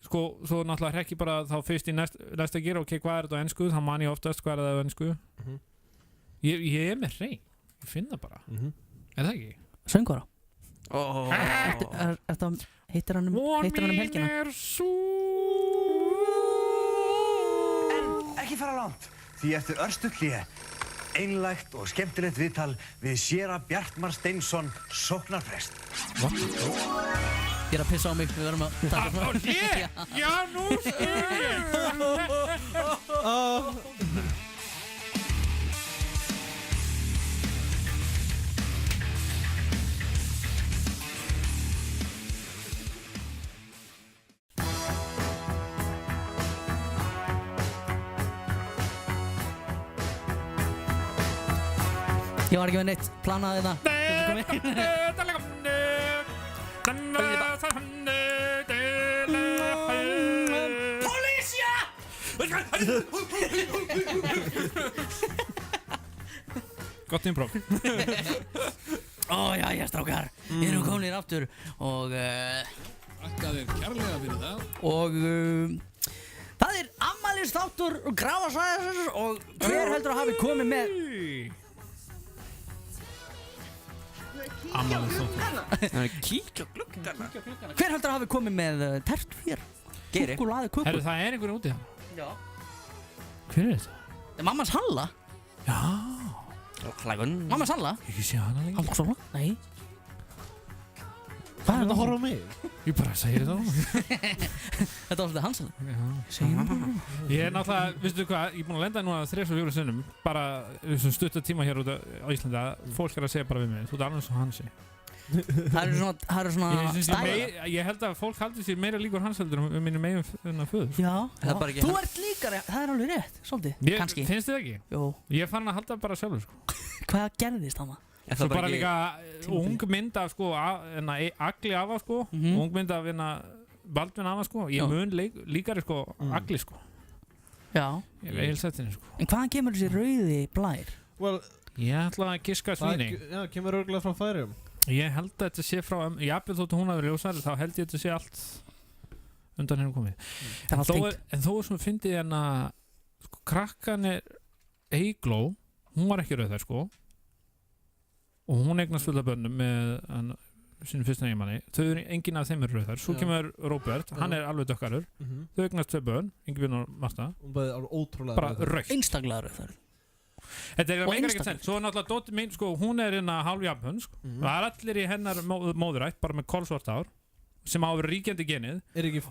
sko, svo náttúrulega hrekki bara þá fyrst í næsta gera, ok, hvað er þetta á ensku? Þá man ég oftast hvað er það á ensku. Ég er með hrein, ég finn það bara. Er það ekki? Söngvara? Heitir hann helgina? En ekki fara langt, því eftir örstutt hlé, einlægt og skemmtilegt viðtal við séra Bjartmar Steinsson sóknarprest. Ég er að pissa á mig, við verðum að taka svona. Já, nú skil ég. Ég var ekki með neitt, planaði það. Polícia! Gott improv. Jæja, strákar. Við erum komin aftur og Þakka þér kærlega fyrir það. Og það er afmælisþáttur Grafasvæðisins og hver heldur að hafi komið með Kíkja gluggana. Hver heldur að hafi komið með tertur? Geiri. Súkkulaði kökur. Herru, það er einhverjum úti það. Já. Hver er þetta? Það er mammas Halla. Já. Mammas Halla? Ég sé hana lengi. Hallsóla? Nei. Hvað er þetta að horfa á mig? Ég bara segir þetta á mig. Þetta var svolítið hans Halla. Já. Segir það. Ég er náttúrulega, veistu hvað, ég er búinn að lenda núna 3-4 sinnum, bara þessum stutta tíma hér út á Íslandi að fólk er að segja bara við mig, þú ert alveg eins og Hansi. Það eru svona stælar. Ég held að fólk haldi sér meira líkur Hans heldur minni megin föður. Já. Þú ert líkari, það er alveg rétt, svolítið, kannski. Finnst þið ekki? Jú. Ég fann að halda bara sjálfur, sko. Hvað gerðist þarna? Svo bara líka ung mynd af, sko, Agli afa, sko, ung mynd af Baldvin afa, sko, ég mun líkari, sko, Agli, sko. Já. Ég er heilsettinni, sko. En hvaðan kemur þessi rauði blær? Ég ætla að giska svíni. Já, kemur örugglega frá Færeyjum. Ég held að þetta sé frá, jafnvel þóttu hún að vera ljósari, þá held ég að þetta sé allt undan henni komið. En þó er svona fyndið hérna, sko, krakkan er Eygló, hún var ekki rauð þær, sko, og hún eignast fullt af börnum með sínum fyrsta eiginmanni. Enginn af þeim er rauð þær. Svo kemur Róbert, hann er alveg dökkarur. Þau eignast 2 börn, Ingibjörn og Marta. Bara rauð. Einstaklega rauð þær. Þetta er meikar ekkert sent. Svo náttúrulega dóttir mín, sko, hún er hálf japansk. Það er allir í hennar móðurætt, bara með kolsvart hár, sem á að vera ríkjandi genið.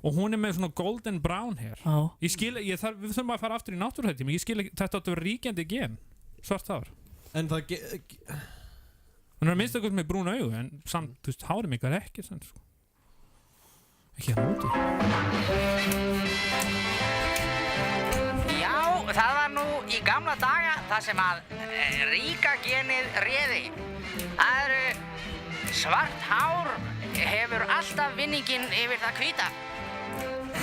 Og hún er með svona golden brown hair. Við þurfum að fara aftur í náttúruhætti, men ég skil ekki, þetta átt að vera ríkjandi gen, svart hár. En það Hún er að minnst eitthvað með brún augu, en samt, þú veist, hárið mikar ekki, sko. Ekki hérna úti. Já, það var nú í gamla daga það sem að ríka genið réði. Það eru svart hár hefur alltaf vinninginn yfir það hvíta.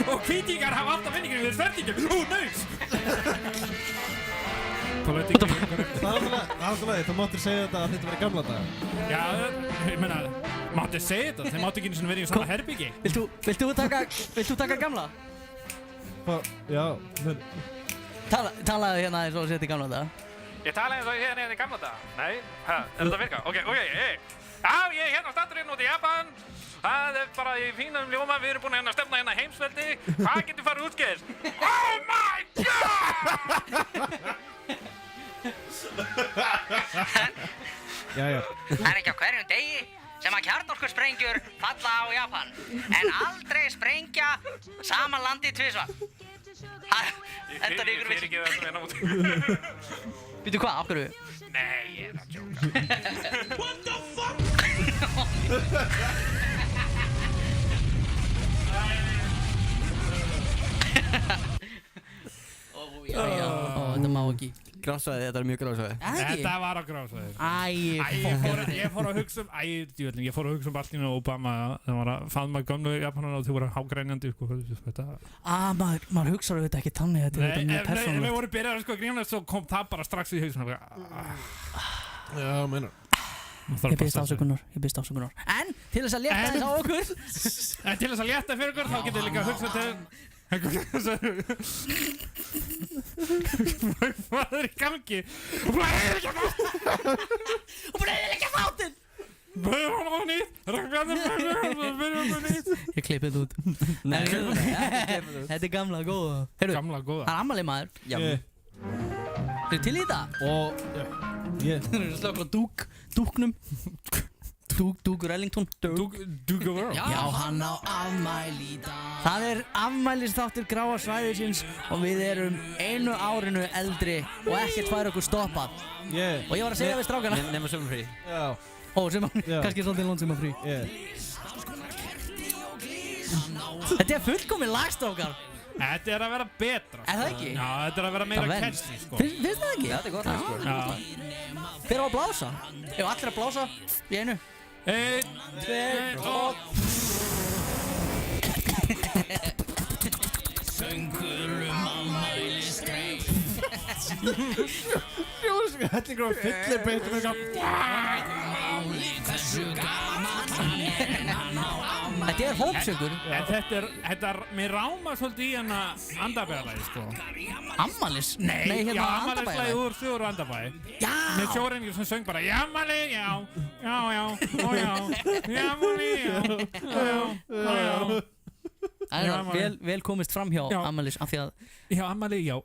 Og hvítingar hafa alltaf vinninginn yfir þvertingum. Naus! Það er alltaf leið, þú máttir segja þetta að þetta verið gamla daga. Já, ég meina, máttu segja þetta, þeir máttu ekki einu sinni verið í svona herbyggi. Vilt þú taka gamla? Já, men... Talaðu hérna eins og sett í gamla daga. Ég talaði eins og hérna í gamla daga. Nei, þetta virka? Ok. Já, ég er hérna staddur út í Japan. Það er bara í fínum ljóma, við erum búin að stefna hérna heimsveldi. Hvað getur farið útskeiðis? Oh my god! Jæja. Það er ekki á hverjum degi sem að kjarnorkusprengjur falla á Japan. En aldrei sprengja sama landi tvisvar. Enda ykkur vissi. Ég fyrir ekki það út. Býtu hvað, af hverju? Nei, ég er að djóka. What the fuck? Þetta má ekki. Grásvæði, þetta er mjög grásvæði. Þetta var á grásvæði. Ég fór að hugsa um allt í einu Obama þegar maður að faðma gömlu Japanana og þau voru hágrænjandi Maður hugsaður auðvitað ekki þannig, þetta er mjög persónulegt. Nei, við vorum byrjað að grínast og kom það bara strax í hausinn. Já, meinar. Ég byrst afsökunar. En til þess að létta þess á okkur. En til þess að létta fyrir okkur þá getur við líka að hugsa til Hvað er í gangi? Hún blæðir ekki að þáttinn! Byrjum á nýtt! Ég klippi þetta út. Nei, þetta er gamla góða. Gamla góða? Það er ammali maður. Þið til í þetta? Þeir eru slökk á dúknum. Dúk Rellington. Dúk World. Já, hann á afmæli í dag. Það er afmælisþáttur Gráa svæðisins og við erum 1 árinu eldri og ekkert fær okkur stoppað. Og ég var að segja við strákana. Nefna sumarfrí. Já. Kannski svolítið lónsumarfrí. Þetta er fullkomið lag, strákar. Þetta er að vera betra. Er það ekki? Já, þetta er að vera meira catchy, sko. Finnst það ekki? Þetta er gott, sko. Hver á að blása? Ef allir að blása í einu. 1, 2, og... Söngur afmælisdreng. Hellingur á fyllir beitur með Þetta er hópsöngur. Mér ráma svolítið í hana Andabæðalagi, sko. Afmælis? Nei, já, afmælislagi úr Sögur og Andabæði. Já! Með sjóreiningir sem söng bara Jammali, já, Jammali, já. Vel komist fram hjá Amalis af því að... Já, Amali, já.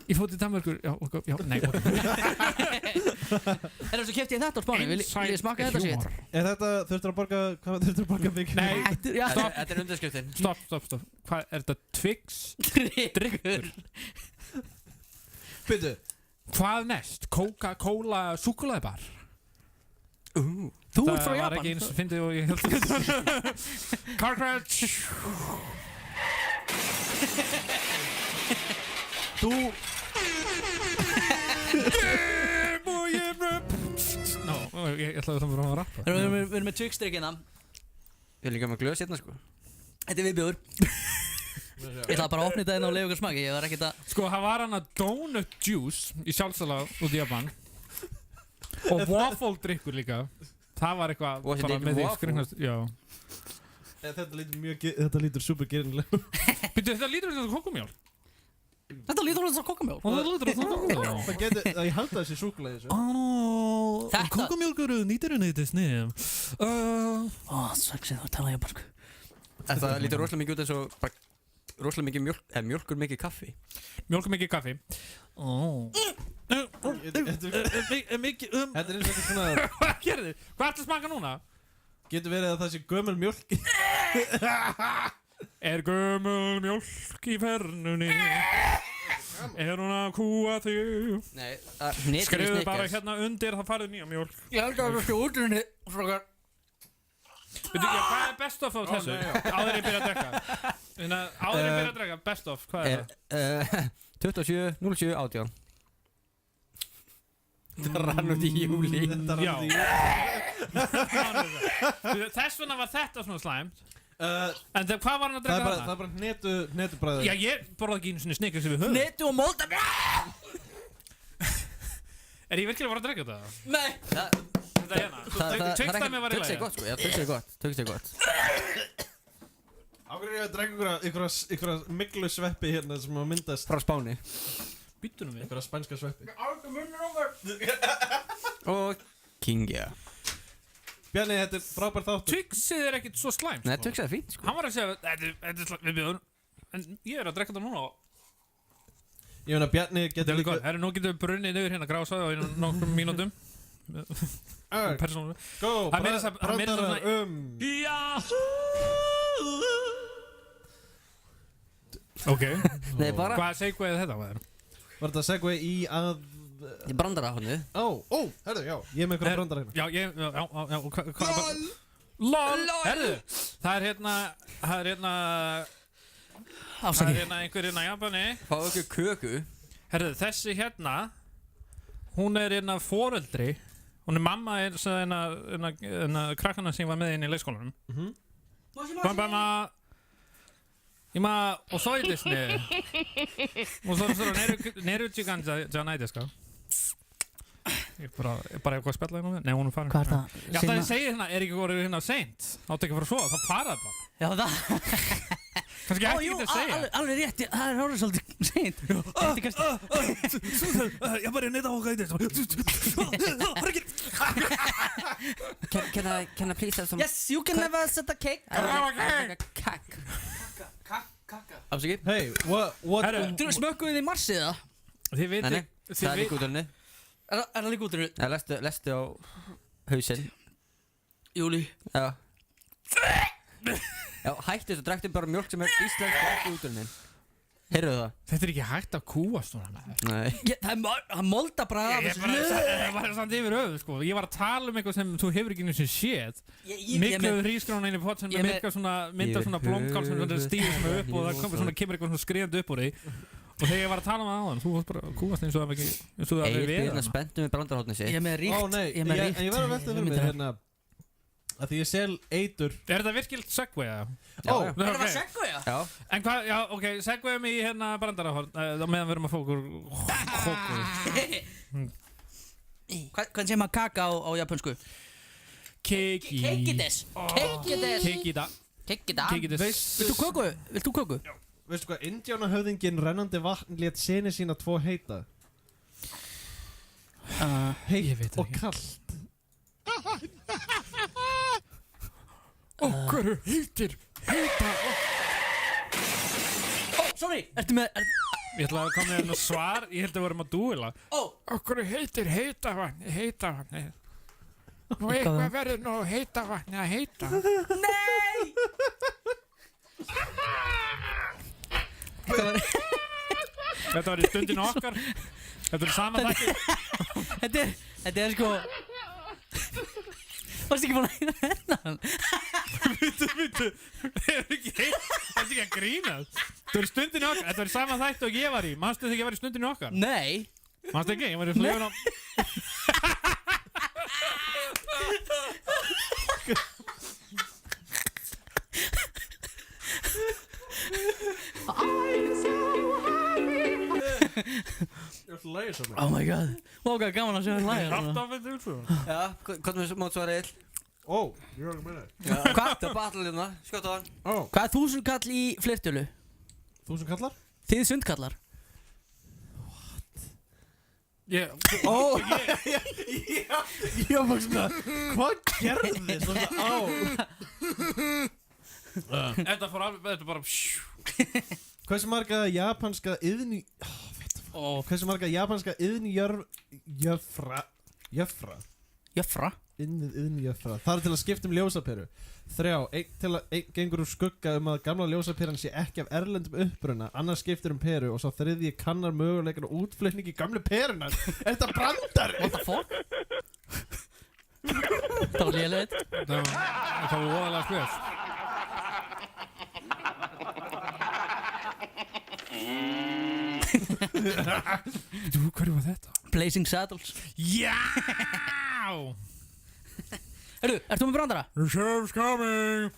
Ég fótt í Danmörkur, já, nei. Er það svo kefti ég þetta á Spáni? Vil ég smaka þetta sér? Er þetta, þurftur að borga mikið? Nei, stopp. Þetta er undirskriftin. Stopp. Hvað, er þetta Twix? Drykkur? Byrju. Hvað næst? Coca-Cola súkkulaðibar? Þú ert frá Japan. Það var ekki eins og fyndið og ég held Car crash. Þú ég ætlaði að það var að rappa. Við erum með Twix-drykkina. Við erum líka með glös hérna, sko. Þetta er viðbjóður. Ég ætlaði bara að opna þetta inn og leiða ykkur smaki. Ég var ekkert að... Sko, það var hana donut juice í sjálfsala út í Japan. Og waffle drykkur líka. Það var eitthvað bara með því skrifnast. Já. Þetta lítur super gerinlega. Þetta lítur eins og kokumjólk. Þetta lítur eins og kokumjólk. Ég held að þessi súkkulaði þessu. Kokumjólkur nýtur henni þetta snið. Sexið, þú tala japansku. Þetta lítur rosalega mikið út eins og rosalega mikið mjólkur mikið kaffi. Mjólkur mikið kaffi. Þetta er eins og eitthvað svona... Hvað gerir þið? Hvað ertu að smaka núna? Getur verið að það sé gömul mjólk. Er gömul mjólk í fernunni? Er hún að kúa þig? Nei, skrifðu bara hérna undir, það farið nýja mjólk. Ég held að það sé útrunni, frókar. Veitu, hvað er best að fá þessu? Áður ég byrja að drekka. Áður en byrja að drekka, best of, hvað er það? 27, 07, 18. Það rann út í júli. Já. Þess vegna var þetta svona slæmt. En hvað var hann að drekka þarna? Það er bara hnetubræður. Já, ég borða ekki einu svona Snickers sem við höfum. Hnetu og molda. Er ég virkilega að fara að drekka þetta? Nei. Þetta hérna. Tökstæmi var í lagi. Tökst er gott. Áhverju er ég að drekka ykkur miklu sveppi hérna sem að myndast frá Spáni. Býttunum við. Ykkur spænska sveppi. Og Kingja. Bjarni, þetta er frábær þáttur. Tuxið er ekkert svo slæmt, Nei, Tuxið er fínt, sko. Hann var að segja, þetta er slæmt, við bjóðum. En ég er að drekka þetta núna og... Ég meina, Bjarni getur líka... Herru, nú getum við brunnið niður hérna grásaði á nokkrum mínútum. Persónulega. Go, brandarar Ok. Nei, bara... Hvað segveið þetta var? Var þetta segveið í að... Í brandarahotnið. Herru, já, ég er með einhverja brandara hérna. Já, LOL! Herru, það er einhver hérna Japani. Fá ekki köku. Herru, þessi hérna, hún er hérna foreldri. Hún er mamma hérna krakkana sem var með inn í leikskólanum. Ima,遅いですね。もうそろそろ寝る時間じゃないですか? Bara eitthvað að spjalla hérna. Nei, hún er farin. Hvað er það? Já, það ég segi hérna, er ekki voru hérna seint. Áttu ekki að fara svo, þá faraði bara. Já, það... Kannski ekki að segja. Alveg rétt, það er orðið svolítið seint. Ég bara neyta á hvað þetta. Can I please have some... Yes, you can have a set of cake. Cake. Afsakið. Hey, what... Smökkuðu þið í marsið það? Þið viti... Nei, það er líka útrunni. Er það líka útrunni? Já, lestu á hausinn. Júli. Já. Já, hættu þessu, drektu bara mjölk sem er íslensk og ekki útrunnin. Heyrðu það? Þetta er ekki hægt að kúa svona. Nei. Það molda bara af þessu. Það var samt yfir höfuð, sko. Ég var að tala eitthvað sem þú hefur ekki einu sem séð. Mikluðu hrísgrónu einu pott sem mynda svona blómkál sem stýður svona upp og það kemur eitthvað svona skriðandi upp úr því. Og þegar ég var að tala það áðan, þú varst bara að kúast eins og það var ekki, eins og það var við Egil spenntum við brandarhóttni sitt. Ég er með ríkt. En ég verður að velta fyrir mig hérna að því ég sel eitur. Er þetta virkilt segway eða? Er það segway? Já. En hvað, já, ok, segwayum í hérna brandarhótt meðan við erum að fókur hókur. Hvað segir maður kaka á japansku? Keikides. Vilt þú köku? Já. Veistu hvað, Indíánahöfðinginn rennandi vatn lét syni sína 2 heita? Heitt og kallt. Okkur heitir heita. Sorry, ertu með... Ég ætla að koma með hérna svar, ég held að við vorum að dúila. Okkur heitir heita vatni. Og eitthvað verður nú heita vatni að heita. Nei! Þetta var í stundinu okkar. Þetta er sama þætti. Þetta er sko... Varstu ekki búin að hérna hennan? Vittu. Það er ekki að grínast. Þetta var í stundinu okkar. Þetta var í sama þætti og ég var í. Manstu þegar ég var í stundinu okkar? Nei. Manstu ekki? Ég var í fluguna á... Oh my god. Hvað gaman að sjá þér lægja. Ráttafinn útfjóðan. Já, hvað með mótsvarið Egil? Ég var ekki með það. Hvað? Það er battle hérna, skjóta á hann. Hvað er 1000 kall í flirtölu? 1000 kallar? Þið sundkallar. Ég var bara svona, hvað gerðist svona á? Þetta fór alveg, þetta bara... Hversu marga japanska iðni... Hversu marga japanska iðnjöfra? Iðnjöfra. Það er til að skipta ljósaperu. 3. Einn gengur úr skugga að gamla ljósaperan sé ekki af erlendum uppruna. Annar skiptir peru og svo 3. kannar möguleikan og útflutning í gamlu perunar. Er þetta brandari? What the fuck? Það var lélegit. Það var voðalega spjöð. Hverju var þetta? Blazing Saddles. Já! Ert þú með brandara? The sheriff's coming!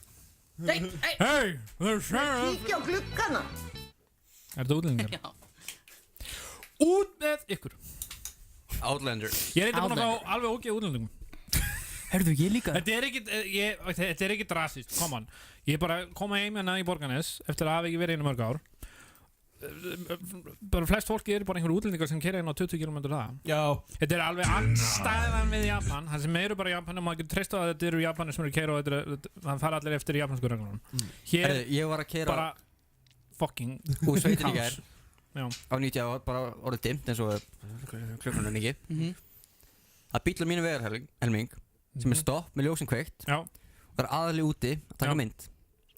Hey! The sheriff! Kíkja á gluggana. Er þetta útlendingar? Já. Út með ykkur! Outlander. Ég er eitthvað búin að fá alveg ógeð útlendingum. Herðu, ég líka. Þetta er ekkert rasist, come on. Ég er bara koma heim hérna í Borgarnes eftir að hafa ekki verið einu mörg ár. Bara flest fólki eru bara einhverjum útlendingar sem keyra inn á 20 km það. Já. Þetta er alveg andstæðan við Japan. Það sem eru bara Japan og maður getur treyst á að þetta eru Japanir sem eru að keyra og það fara allir eftir japansku reglunum. Hér ég var að keyra bara fucking úr sveitin í gær. Já. Á 90 ára, bara orðið dimmt eins og klukkan er ekki. Það bílar mínu vegarhelming sem stopp með ljósin kveikt. Já. Og það aðallega úti að taka mynd.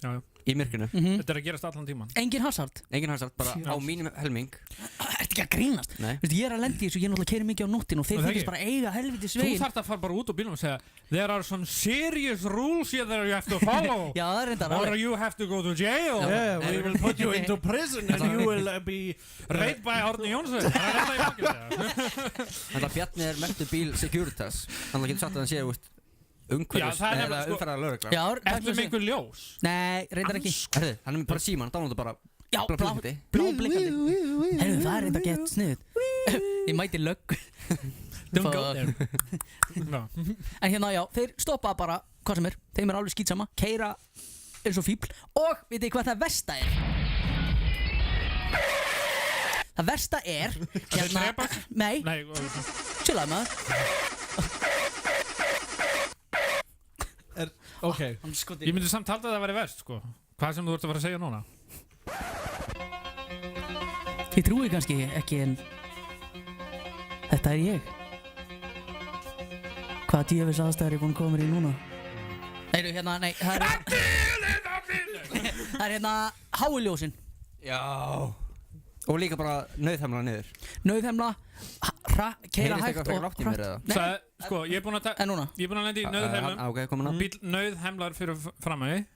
Já. Í myrkrinu. Þetta er að gerast allan tíman. Engin hasard? Engin hasard, bara á mínum helming. Ertu ekki að grínast? Nei. Veistu, ég er að lendi í þessu, ég náttúrulega keyri mikið á nóttin og þeir finnst bara eiga helviti svegin. Þú þarft að fara bara út á bílum og segja There are some serious rules here that you have to follow. Já, það er reyndar. Or you have to go to jail. Yeah, we will put you into prison and you will be raped by Árni Jónsson. Það er þetta í bakkið. Þannig að Bjarni er merktur bíl Securitas. Þannig að getur sagt að hann sé umhverfis eða umferðar lögregla. Já, ertu með einhver ljós? Nei, reyndar ekki. Herðu, hann er með bara síman, downloada bara blá blikkandi. Herðu, það er reyndar gett sniðut. Ég mæti lögg. Don't go there. En hérna, já, þeir stoppa bara hvað sem er. Þeim er alveg skítsama, keyra eins og fíbl. Og veit þið hvað það versta er? Það versta er hérna, nei, chillaði maður. Ok. Ég myndi samt halda að það væri verst, sko. Hvað sem þú ert að fara að segja núna? Ég trúi kannski ekki en þetta er ég. Hvaða djöfis aðstæður ég búinn að koma mér í núna? Hérna, nei, það er hérna háuljósin. Já. Og líka bara nauðhemla niður. Nauðhemla, keyra hægt og hratt. Sko, ég er búinn að lenda í nauðhemlum. Bíl nauðhemlar fyrir framæði.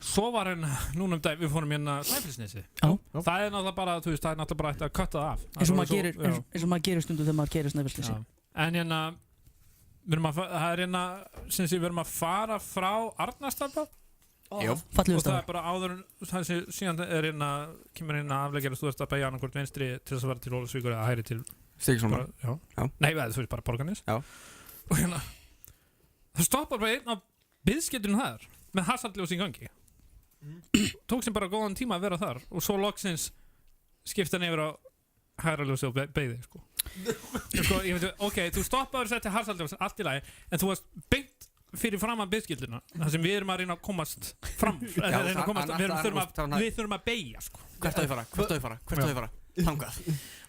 Svo var hérna, núna dag, við fórum hérna Snæfellsnesi. Það er náttúrulega bara, þú veist, það er náttúrulega bara eitt að kötta það af. Eins og maður gerir stundu þegar maður gerir Snæfellsnesi. En hérna, það er hérna, sem sé, við erum að fara frá Arnarstapa. Og það er bara áður, síðan er hérna, kemur hérna afleggjara, þú ert að beigja annarkvort vinstri til þess að vera til Ólafsvíkur eða hægri til Stígsóna. Nei, þú veist bara Borgarnes. Og hérna, það stoppar bara einn á biðskeytunum þar með hasardljós í gangi. Tók sem bara góðan tíma að vera þar og svo loksins skipta hann yfir á hægra ljósi og beigði, sko. Ég veit, ok, þú stoppaður og setti hasardljós, allt í lagi, en þú varst beint fyrir fram að biðskildina þar sem við erum að reyna að komast fram við þurfum að beigja, sko. Hvert á ég fara? Þangað.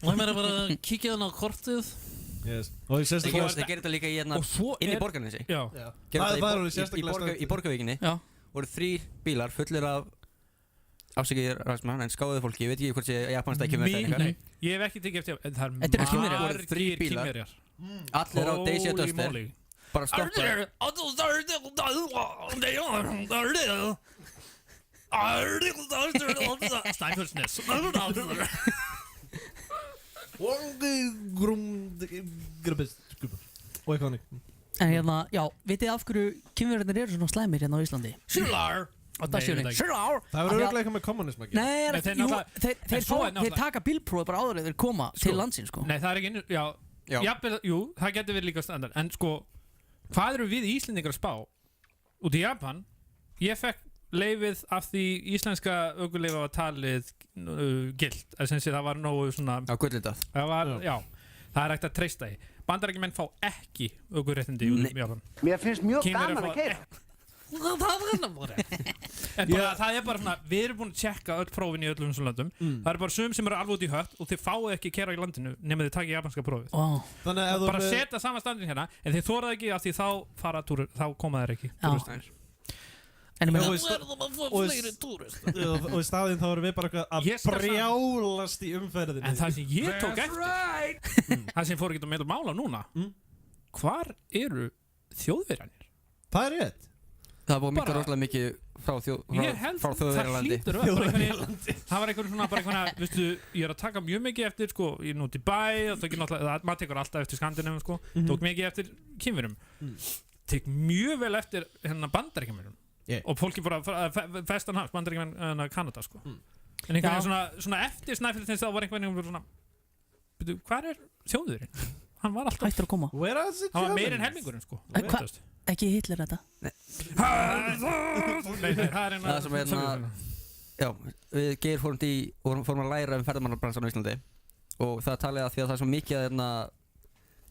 Og ég meira bara að kíkja þannig á kortið. Þeir gerir þetta líka inn í Borgarnesi. Í Borgarvíkinni voru 3 bílar fullir af afsakið ræðsmann en skáðuðu fólki. Ég veit ekki hvort ég japansk ekki með það. Ég hef ekki tekið eftir það voru 3 bílar allir á Daisy og Duster bara stoppaði Snæfellsnes og eitthvað hannig. En hérna, já, vitið af hverju kynverðarnir eru svona slæmir hérna á Íslandi? Sjölar! Sjölar! Það verður auðvitað eitthvað með kommunism ekki? Nei, þeir taka bílprófi bara áður eða þeir koma til landsins, sko. Nei, það er ekki, jú, það getur verið líka standard, en sko, hvað eru við Íslendingar að spá? Út í Japan, ég fekk leyfið af því íslenska ökuleyfa var talið gilt, það var nógu svona gullitað. Já, það er ekkert að treysta í. Bandarækjumenn fá ekki ökuréttindi í Japan. Mér finnst mjög gaman að keyra. En það er bara svona, við erum búin að tjekka öll prófin í öllum þessum löndum. Það er bara sum sem eru alveg út í hött og þið fáið ekki að keyra í landinu nema þið takið japanska prófið. Bara setja sama standin hérna, en þið þorað ekki af því þá koma þær ekki. En og í staðinn þá erum við bara að brjálast í umferðinni. En það sem ég tók eftir, það sem fór ekki að meðal mála núna, hvar eru Þjóðverjarnir? Það er rétt. Það var mikið rosalega mikið frá Þjóðverjalandi. Það var einhvern svona bara einhvern veistu, ég að taka mjög mikið eftir sko, ég nú til bæ, maður tekur alltaf eftir Skandinavíum sko, tók mikið eftir kynverum. Tek mjög vel eftir Bandaríkjamönnum. Og fólki bara festan hans, Bandaríkjamenn Kanada sko. En einhvern veginn svona eftir Snæfellsnes þá var einhvern veginn svona hvar Þjóðverjinn? Hann var alltaf hættur að koma. Hann var meir en helmingurinn sko. Ekki Hitler þetta? Nei, það er sem já, við Geir fórum að læra ferðamannabransan á Íslandi og það talið að því að það er svo mikið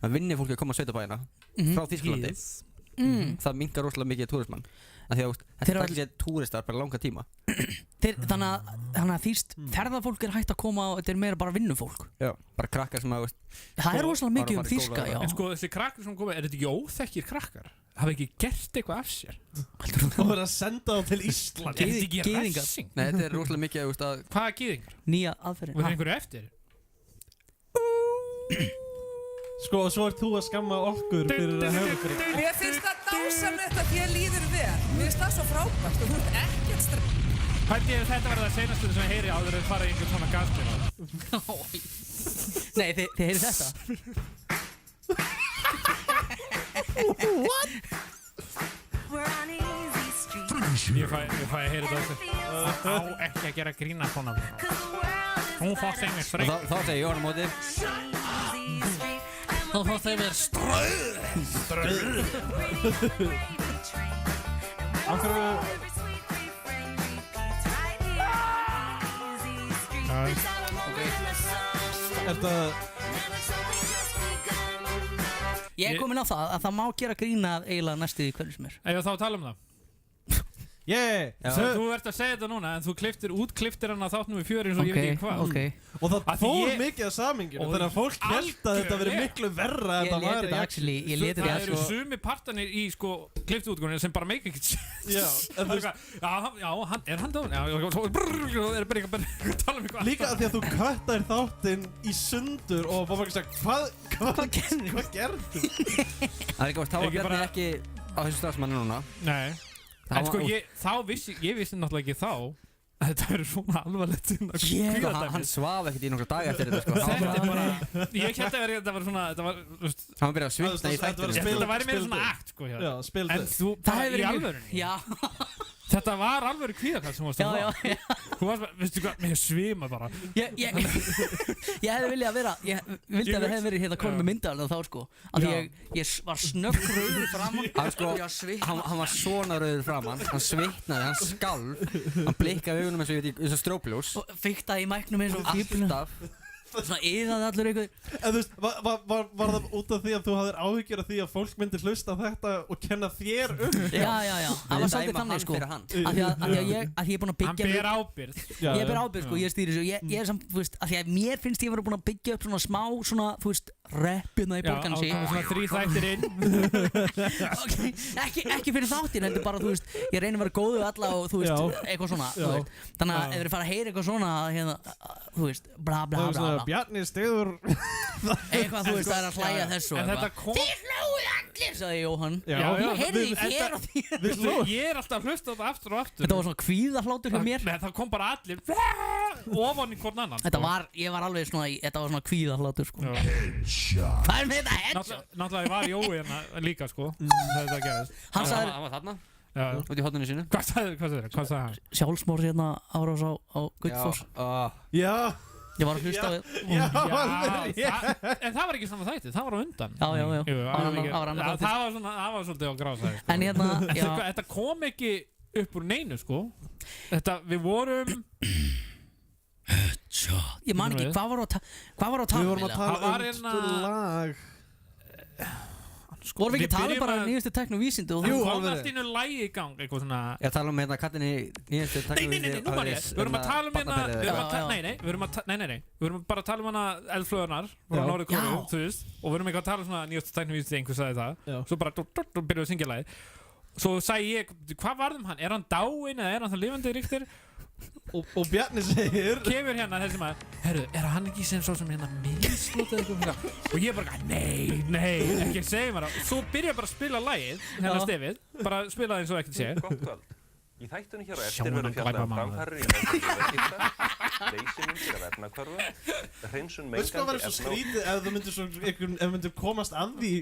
að vinni fólki að koma að sveitabæina frá Þýskalandi það minnkar rosalega mikið túrismann af því að þetta er ekki túristar bara langa tíma þannig að þýst ferðafólk er hægt að koma og þetta er meira bara vinnufólk já, bara krakkar sem að það er rosalega mikið þýska, já en sko þessi krakkar sem koma, er þetta ekki óþekkir krakkar? Hafa ekki gert eitthvað af sér? Þú verður að senda þá til Ísland Er þetta ekki ræsing? Nei, þetta er rosalega mikið Hvaða gyðingar? Nýja aðferðin Var einhverju eftir? Sko, og svo þú að skamma okkur fyrir að höfðu fyrir Mér finnst það dásamlegt að þér líður vel Mér finnst það svo frábært og þú ert ekkert stress Hætti ég þetta verða það senastu sem ég heyri áður að fara í einhvern svona gasbyrð Nei, þið heyrið þetta What? Ég fæ að heyra þetta á ekki að gera grína svona Hún fór þeim með streng Þá segir Jón á móti Þá fór þeim með Ströð Af hverju Er það Ég er komin á það að það má gera grína eiginlega næstu í hverju sem er Ef þá tala um það Þú ert að segja þetta núna en þú útkliftir hann að þáttum við fjöri eins og ég veit ekki hvað Og það fór mikið af saminginu þannig að fólk held að þetta verið miklu verra en það var Það eru sumi partanir í kliftútgóðinu sem bara make ekkert Er hann dóin? Er bara að tala um eitthvað Líka af því að þú köttar þáttinn í sundur og bara sagt hvað gerðu? Það er Bjarni ekki á þessu starfsmanni núna Nei En sko ég vissi náttúrulega ekki þá að þetta verður svona alvarlegt Hann svaf ekkert í nokkra daga eftir þetta Þetta er bara Ég held að þetta var svona Hann byrjaði að svitna í þættinu Þetta væri meira svona akt sko En þú bara í alvörunni Já Þetta var alvöru kvíðakall sem varst að það Þú varst bara, veistu hvað, mér svima bara Ég hefði viljað að vera Ég vildi að við hefði verið hérna konum með myndaðalina þá sko Af því ég var snöggrauður framan Hann var svona rauður framan Hann svitnaði, hann skalf Hann blikkaði augunum eins og ég veit eins og strópljós Og fiktaði í mæknum eins og fíbluna Alltaf Svona yðaði allur eitthvað En þú veist, var það út af því að þú hafðir áhyggjur af því að fólk myndi hlusta þetta og kenna þér Já, það var svolítið þannig sko Af því að ég er búinn að byggja Hann ber ábyrgð Ég ber ábyrgð sko, ég stýri þessu Ég er samt, þú veist, af því að mér finnst ég vera búinn að byggja upp svona smá, svona, þú veist, rappina í borgansi Já, svona 3 þættir inn Ekki fyrir þáttinn, heldur bara, þú veist, ég reynir að vera góð við alla og þú veist, eitthvað svona Þannig að ef við fara að heyra eitthvað svona, þú veist, bla bla bla Bjarni stiður Eitthvað, þú veist, það er að hlæja þessu Þið hlóðu allir, sagði Jóhann Ég heyrði í þér og þér Ég er alltaf að hlusta þetta aftur og aftur Þetta var svona kvíðahlátur hjá mér Nei, það kom bara allir ofan í hvorn annan Ég var alveg svona, þetta var svona kvíðahlátur sko Hvað er með þetta headshot? Náttúrulega ég var í Jói hérna líka sko þegar það gerðist Hann var þarna út í hotninu sínu Hvað sagði hann? Sjálfsmór hérna árás á Gullfoss Já Ég var að hlusta á En það var ekki svona þætti, það var á undan Já Það var svolítið á grása En hérna Þetta kom ekki upp úr neinu sko Við vorum Ég man ekki, hvað var á tala? Við vorum að tala um lag Vorum við ekki að tala bara nýjustu teknovísindu Jú, kom allt í einu lægi í gang eitthvað svona Ég tala um hérna kattinni nýjustu teknovísindu Nei, nú var ég Við vorum að tala um hérna Við vorum bara að tala um hana eldflöðunar frá Norður-Kóreu, þú veist og við vorum eitthvað að tala um svona nýjustu teknovísindu einhver sagði það Svo bara byrjuðu að syngja lagið Svo sagði ég, hvað varðum hann? Er hann dáinn eða er hann það lifandi ríktir? Og Bjarni segir kemur hérna þessi maður, herru, hann ekki sem svo sem hérna mislútið eitthvað og ég bara, nei, ekki segja mér það. Svo byrja bara að spila lagið, hérna stefið, bara spila það eins og ekkert sé. Gott kvöld. Í þættunni hér á eftir verður fjallað framfarir í meðferð viðskipta, leysinundir af efnahvörfa, hreinsun mengandi efna og... Veist hvað verður svo skrítið ef þú myndir komast að því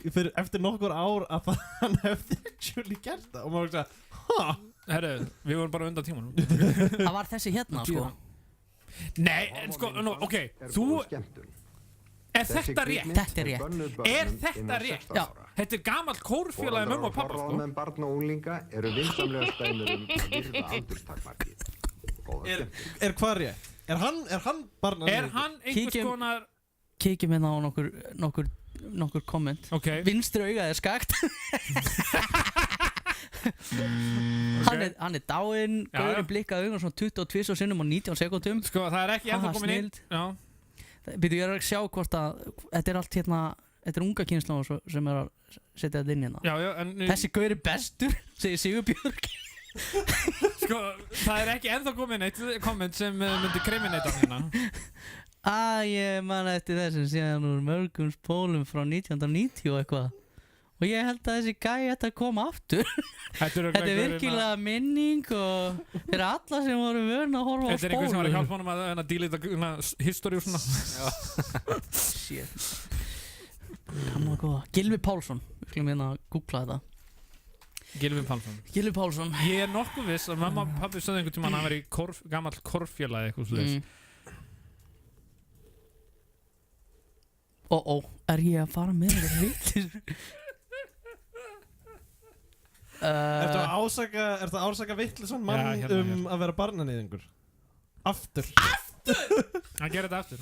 eftir nokkur ár að hann hefði actually gert það og maður ekki segja, Herru, við vorum bara undan tímanum. Það var þessi hérna, sko. Nei, en sko, ok, þú... Er þetta rétt? Þetta er rétt. Er þetta rétt? Já. Þetta er gamalt kórfélagi mömmu og pappa, sko. Forráðamenn barna og unglinga eru vinsamlega stæðnir að virða aldurstakmarkið. Er hvað rétt? Er hann barna? Er hann einhvers konar... Kíkjum hérna á nokkur komment. Ok. Vinstri augað er skakt. Hann er dáinn, gaurinn blikkað augun svona 22 sinnum á 19 sekúndum. Sko, það er ekki ennþá komin inn. Já. Býtu, ég er að sjá hvort að þetta er allt hérna, þetta er unga kynslóð sem er að setja þetta inn hérna. Já, en... Þessi gaur er bestur, segir Sigurbjörg. Sko, það er ekki ennþá komin eitt komment sem myndi kriminata hérna. Ég man eftir þessum síðan úr mörgum spólum frá 1990 og eitthvað. Og ég held að þessi gæi ætti að koma aftur. Þetta er virkilega minning og fyrir alla sem voru vön að horfa á spólum. Þetta er einhver sem var að hjálpa honum að dílita history og svona. Shit. Gamla góða. Gylfi Pálsson. Við skulum hérna að googla þetta. Gylfi Pálsson. Ég er nokkuð viss að mamma og pabbi sögðu einhvern tímann að hann var í gamall korffélagi eitthvað svoleiðis. Er ég að fara með þetta vitlis? Ertu að ásaka vittlisann mann að vera barnanýðingur? Aftur? Hann gerir þetta aftur.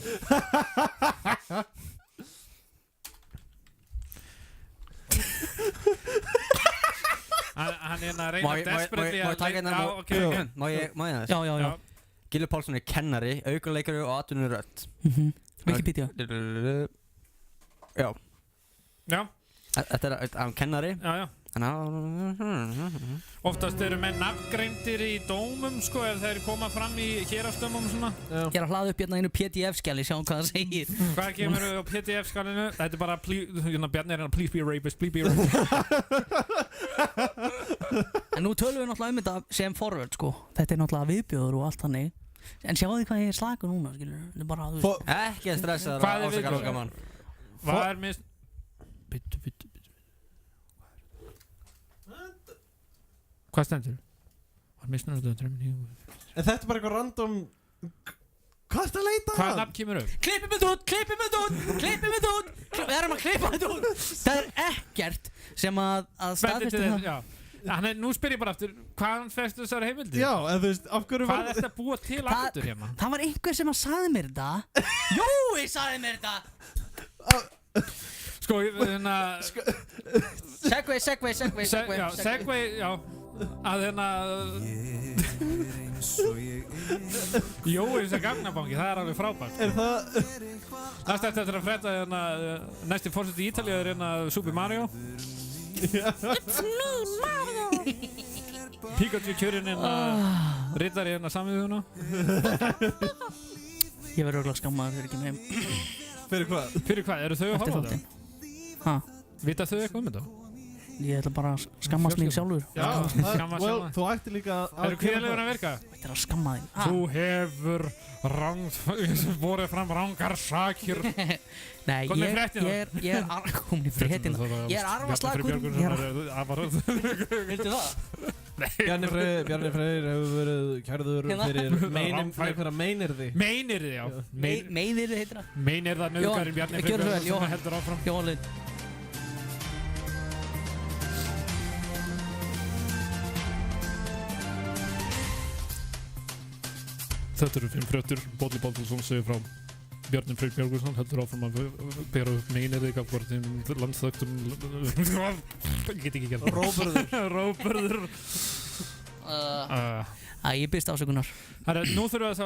Hann er að reyna desperately að... Má ég það? Já. Gylfi Pálsson er kennari, aukuleikari og atvinnur rödd. Wikipedia. Já. Þetta er hann kennari. Já. Oftast eru menn nafngreindir í dómum, sko, ef þeir koma fram í héraðsdómum og svona. Ég er að hlaða upp hérna einu PDF-skjali, sjáum hvað það segir. Hvað kemur á PDF-skjalinu? Þetta er bara, Bjarni er hérna, please be a rapist, please be a rapist. En nú tölum við náttúrulega þetta sem forvörd, sko. Þetta er náttúrulega viðbjóður og allt þannig. En sjáu því hvað ég er slagur núna, skilur. Þetta er bara, þú veist. Ekki að stressa það ásaka loka mann. Hvað er mist... Hvað stendur? Var misnöður drömmin. En þetta er bara eitthvað random... Hvað er þetta að leita? Hvaða nafn kemur upp? Klippum þetta út! Við erum að klippa þetta út! Það er ekkert sem að staðfesta það. Já. Nú spyr ég bara aftur, hvaðan festu þessari heimildir? Já, en þú veist, af hverju var... Hvað er þetta að búa til aftur hérna? Það var einhver sem að sagði mér þetta. Jói sagði mér þetta! Sko, Segway, já. Að Jói sem gagnabanki, það er alveg frábært. Er það... Næst eftir að frétta næsti fórseti í Ítalíu er Super Mario. It's me, Mario! Pikachu kjörinn riddari samviðuna. Ég verður örugglega skammaður fyrir ekki með heim. Fyrir hvað? Fyrir hvað? Eru þau að horfa á þetta? Hæ? Vita þau eitthvað þetta? Ég ætla bara að skammast mig sjálfur. Já, þú ætti líka að... Eru kvíðalegur að virka? Þetta er að skamma þig. Þú hefur borið fram rangar sakir. Nei, ég er komin í fréttina. Ég er arfaslagur. Viltu það? Bjarni Freyr hefur verið kærður fyrir meinirði. Meinirði, já. Meinirði heitir það. Meinirða nauðgarinn Bjarni Freyr sem heldur áfram. Jóhann Lind. Þetta eru 5 fréttur. Bolli Baldursson segir frá Bjarni Freyr Björgvinsson heldur áfram að bera upp meinirði gagnvart landsþögtum ég get ekki gert Róbörður Ég byrst afsökunar. Nú þurfum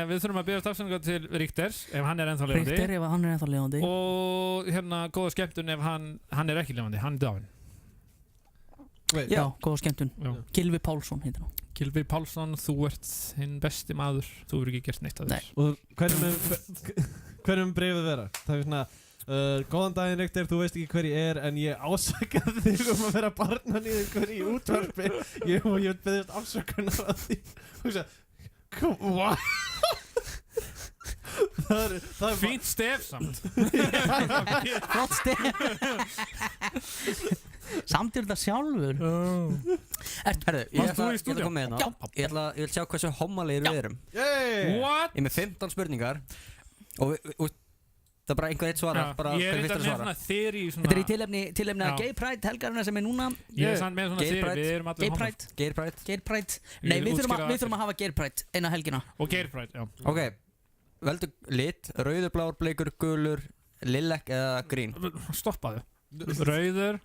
við að byrja afsökunar til Richters ef hann er ennþá lifandi. Richter ef hann er ennþá lifandi. Og góða skemmtun ef hann er ekki lifandi, hann er dáinn. Já, góða skemmtun. Gylfi Pálsson heitir hann. Gylfi Pálsson, þú ert hinn besti maður. Þú hefur ekki gert neitt af þér. Og hvernig mun bréfið vera? Það er svona góðan daginn Richter, þú veist ekki hver ég er en ég ásaka þig að vera barnan í einhverju í útvarpi. Ég vil beðast afsökunar á því. What? Það er fínt stef samt. Flott stef. Samt þetta sjálfur. Herðu, ég ætla að koma með hérna. Ég vil sjá hversu hommalegir við erum. What? Ég er með 15 spurningar og það er bara einhver eitt svara. Ég er eitthvað með svona þeirri. Þetta er í tilefni að Gay Pride helgarina sem er núna. Ég er samt með svona þeirri, við erum allir hommar. Gay Pride. Nei, við þurfum að hafa Gay Pride eina helgina. Og Gay Pride, já. Ok, veldu lit, rauður, blár, bleikur, gulur, lillek eða grín. Stoppaðu. Rauður,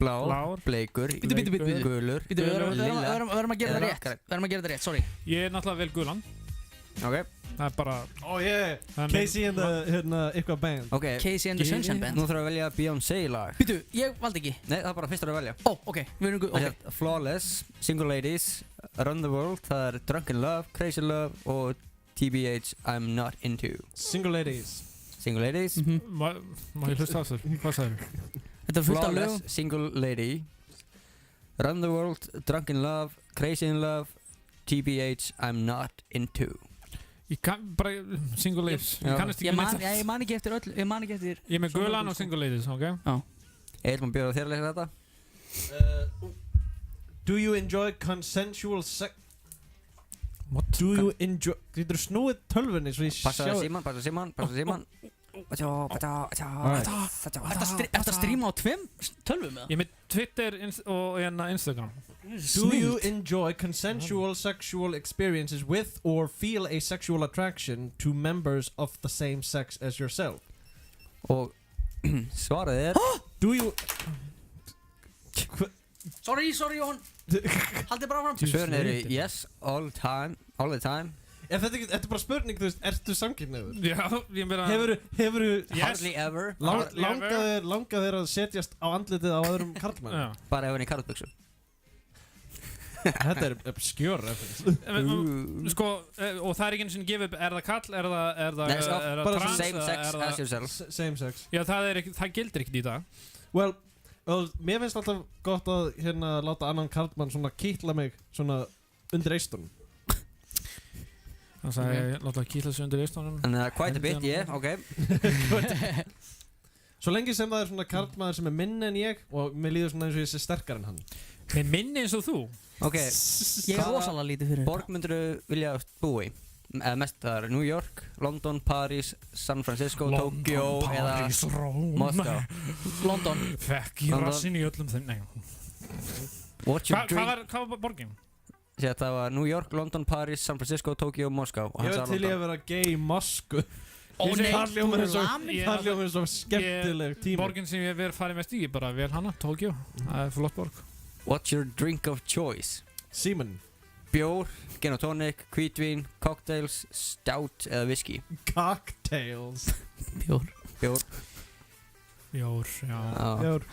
blár, bleikur, gulur, Við verðum að gera það rétt, sorry. Ég er náttúrulega vel gulan. Ok. Það er bara... Oh yeah, Casey and the eitthvað band. Ok, Casey and the Sunshine Band. Nú þarf að velja Beyoncé lag. Býtu, ég valdi ekki. Nei, það er bara fyrst að velja. Ó, ok, við erum guð, ok. Flawless, Single Ladies, Run the World, það er Drunken Love, Crazy Love og TBH I'm Not Into. Single Ladies. Single Ladies. Má ég hlusta á þér? Hvað sagðir þú? Þetta er fullt af lögum. Flawless, Single Lady, Run the World, Drunken Love, Crazy in Love, TBH I'm Not Into. Ég kann bara Single Ladies. Ég kannast ekki með þetta. Ég man ekki eftir öll, ég man ekki eftir. Ég er með gulan og Single Ladies, ok? Já. Eil, maður bjóða þér að lesa þetta. Do you enjoy consensual sex? What? Do you enjoy... Getur þú snúið tölvunni svo ég sjá... Passa síman. Ertu að stríma á tveim tölvum með það? Ég er með Twitter og Instagram. Do you enjoy consensual sexual experiences with or feel a sexual attraction to members of the same sex as yourself? Og svarið er... Do you... Sorry Jón. Haldið bara fram. Svörin eru yes, all the time. Er þetta bara spurning, þú veist, ertu samkynhneigður? Já, ég meina... Hefurðu... Hardly ever. Langað þér að setjast á andlitið á öðrum karlmann? Bara ef hann í karlbuxum. Þetta er obscure reference. Sko, og það er ekki eins og gefið upp, er það kall, er það trans? Same sex as yourself. Same sex. Já, það gildir ekkert í dag. Well, mér finnst alltaf gott að hérna láta annan karlmann svona kýtla mig svona undir eistunum. Það sagði ég láta kýtla sig undir eistunum. Quite a bit, yeah, ok. Svo lengi sem það er svona karlmaður sem er minni en ég og mér líður svona eins og ég sé sterkar en hann. Með minni eins og þú? Ok, ég er rosalega lítið fyrir borg myndur þú vilja búa í? Mest það er New York, London, Paris, San Francisco, Tokyo eða Moskva. London. Fekk í rassin í öllum þeim. Hvað var borgin? Það var New York, London, Paris, San Francisco, Tokyo, Moskva. Ég veit til ég að vera gay í Moskvu. Það hljómar eins og skemmtileg tími. Borgin sem ég verið farið mest í er bara vel hana, Tokyo. Það er flott borg. What's your drink of choice? Semen. Bjór, gin og tonic, hvítvín, cocktails, stout eða whisky. Cocktails. Bjór, já. Bjór.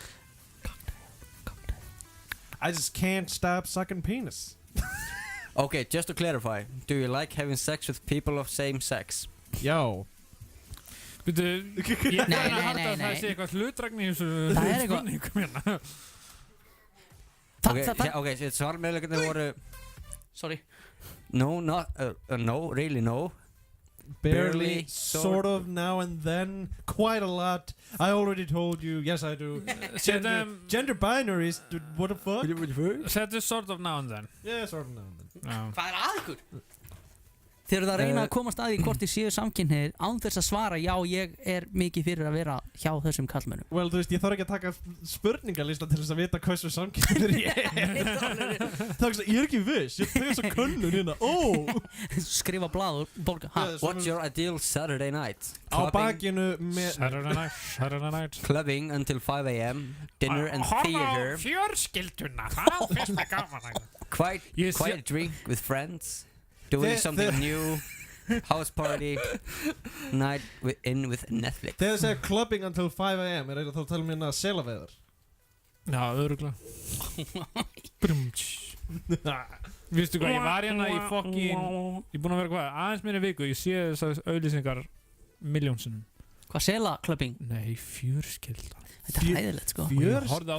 I just can't stop sucking penis. Okay, just to clarify, do you like having sex with people of same sex? Já. Nei. Það sé eitthvað hlutrækni í þessu spurningum hérna. Ok, svarmöguleikarnir voru... Sorry. No, really no. Barely, sort of, now and then, quite a lot. I already told you, yes I do. Gender binaries, what the fuck? Settu sort of now and then. Yeah, sort of now and then. Hvað er að ykkur? Þeir eru að reyna að komast að því hvort þið séu samkynhneigðir án þess að svara já, ég er mikið fyrir að vera hjá þessum karlmönnum. Well, þú veist, ég þarf ekki að taka spurningalista til þess að vita hversu samkynhneigður ég er. Ég er ekki viss, ég tegja svo könnun hérna. Skrifa blað og borga. What's your ideal Saturday night? Á bakinu með... Saturday night. Clubbing until 5 a.m. Dinner and theater. Fjörskilduna, það finnst það gaman. Quiet drink with friends. Doing something new, house party, night with Netflix. Þegar það segja clubbing until 5 a.m. er það þá að tala um hérna selaveðar? Já, örugglega. Vistu hvað, ég var hérna í fokkin, ég búinn að vera hvað, aðeins meira viku, ég sé þessar auglýsingar milljónsinnum. Hvað, Sela-klubbing? Nei, Fjörskyldan. Þetta er hæðilegt sko. Hvað er þetta?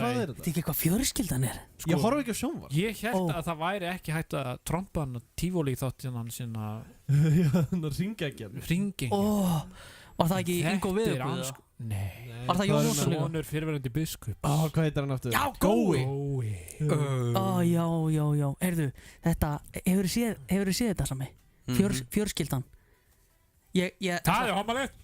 Þetta er ekki hvað Fjörskyldan er. Ég horf ekki á sjónvarp. Ég held að það væri ekki hægt að trompa hann að tífóli þátt hérna sinna. Já, hann að ringegjan. Var það ekki Ingo Viðurbúð? Nei. Var það Jón Jónsson? Sonur fyrirverandi biskup. Hvað heitir hann aftur? Já, Gói. Já. Heyrðu, þetta, hefur þið séð þetta sami? Fjörskyldan. Það er homalegt.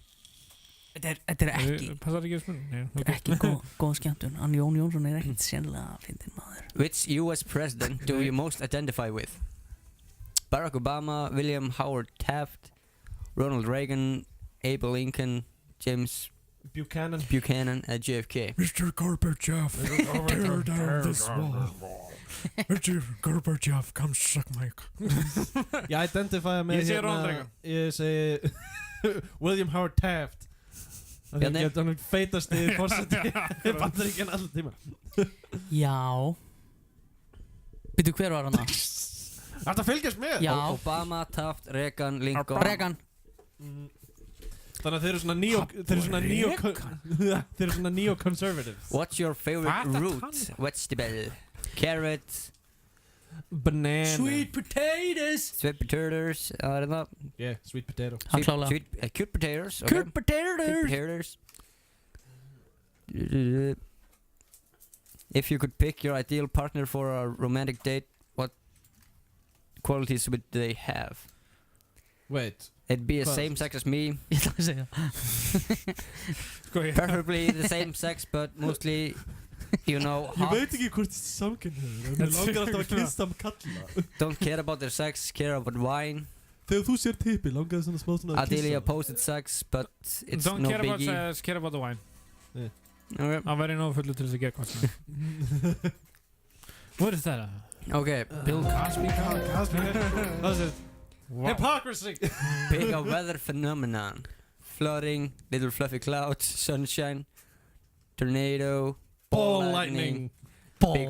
Þetta er ekki. Passar ekki að spurning. Þetta er ekki góð skemmtun. Hann Jón Jónsson er ekkert sérlega fyndinn maður. Which US president do you most identify with? Barack Obama, William Howard Taft, Ronald Reagan, Abe Lincoln, James Buchanan, JFK. Mr. Gorbachev, tear down this wall. Mr. Gorbachev, come suck my Ég identify með Ég segi Ronald Reagan. Ég segi William Howard Taft. Það er hann feitasti forseti í Bandaríkjunum allan tíma. Já. Býtu, hver var hann það? Þetta fylgjast með. Já. Obama, Taft, Reagan, Lincoln. Reagan. Þannig að þeir eru svona neo-conservatives. What's your favorite root? Vegetable? Carrot? Banana. Sweet potatoes. Sweet potatoes. Yeah, sweet potato. Cute potatoes. Okay. Cute potatoes. If you could pick your ideal partner for a romantic date, what qualities would they have? Wait. It'd be the same sex as me. Ég ætla að segja. Preferably the same sex, but mostly, you know, Ég veit ekki hvort þetta er samkynhneigður, en mér langar alltaf að kyssa kalla. Don't care about their sex, care about wine. Þegar þú sér tippi, langar það svona smá svona að Ideally kyssa. opposite sex, but it's Don't no care biggie. about sex, care about the wine. Okay. Það væri nóg fullu til þess að gera hvað. What is that? Okay. Bill Cosby. That's it. Wow. Hypocrisy. Pick a weather phenomenon. Flooding, little fluffy clouds, sunshine, tornado, ball lightning. Big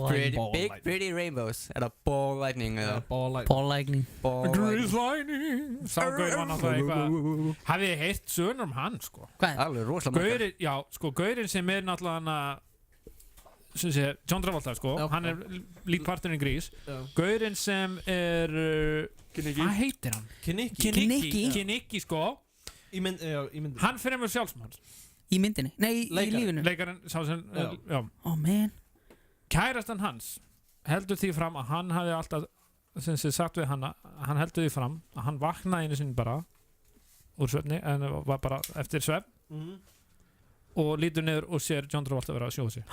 pretty rainbows. Eða ball lightning. Ball lightning. Grease lightning. Sá Gaur var náttúrulega eitthvað. Hafið þið heyrt sögur hann sko? Hvað? Alveg rosalega Gaurinn, já, sko, Gaurinn sem er náttúrulega hann sem sé, John Travolta sko, hann er líkparturinn í Grease. Gaurinn sem er hvað heitir hann? Kinnicky sko. Í myndinni. Hann fremur sjálfsmorð. Í myndinni? Nei, í lífinu. Leikarinn sá sem já. Oh man. Kærastan hans heldur því fram að hann hafi alltaf sem sé sagt við hann heldur því fram að hann vaknaði einu sinni bara úr svefni en var bara eftir svefn og lítur niður og sér John Travolta vera að sjóða sig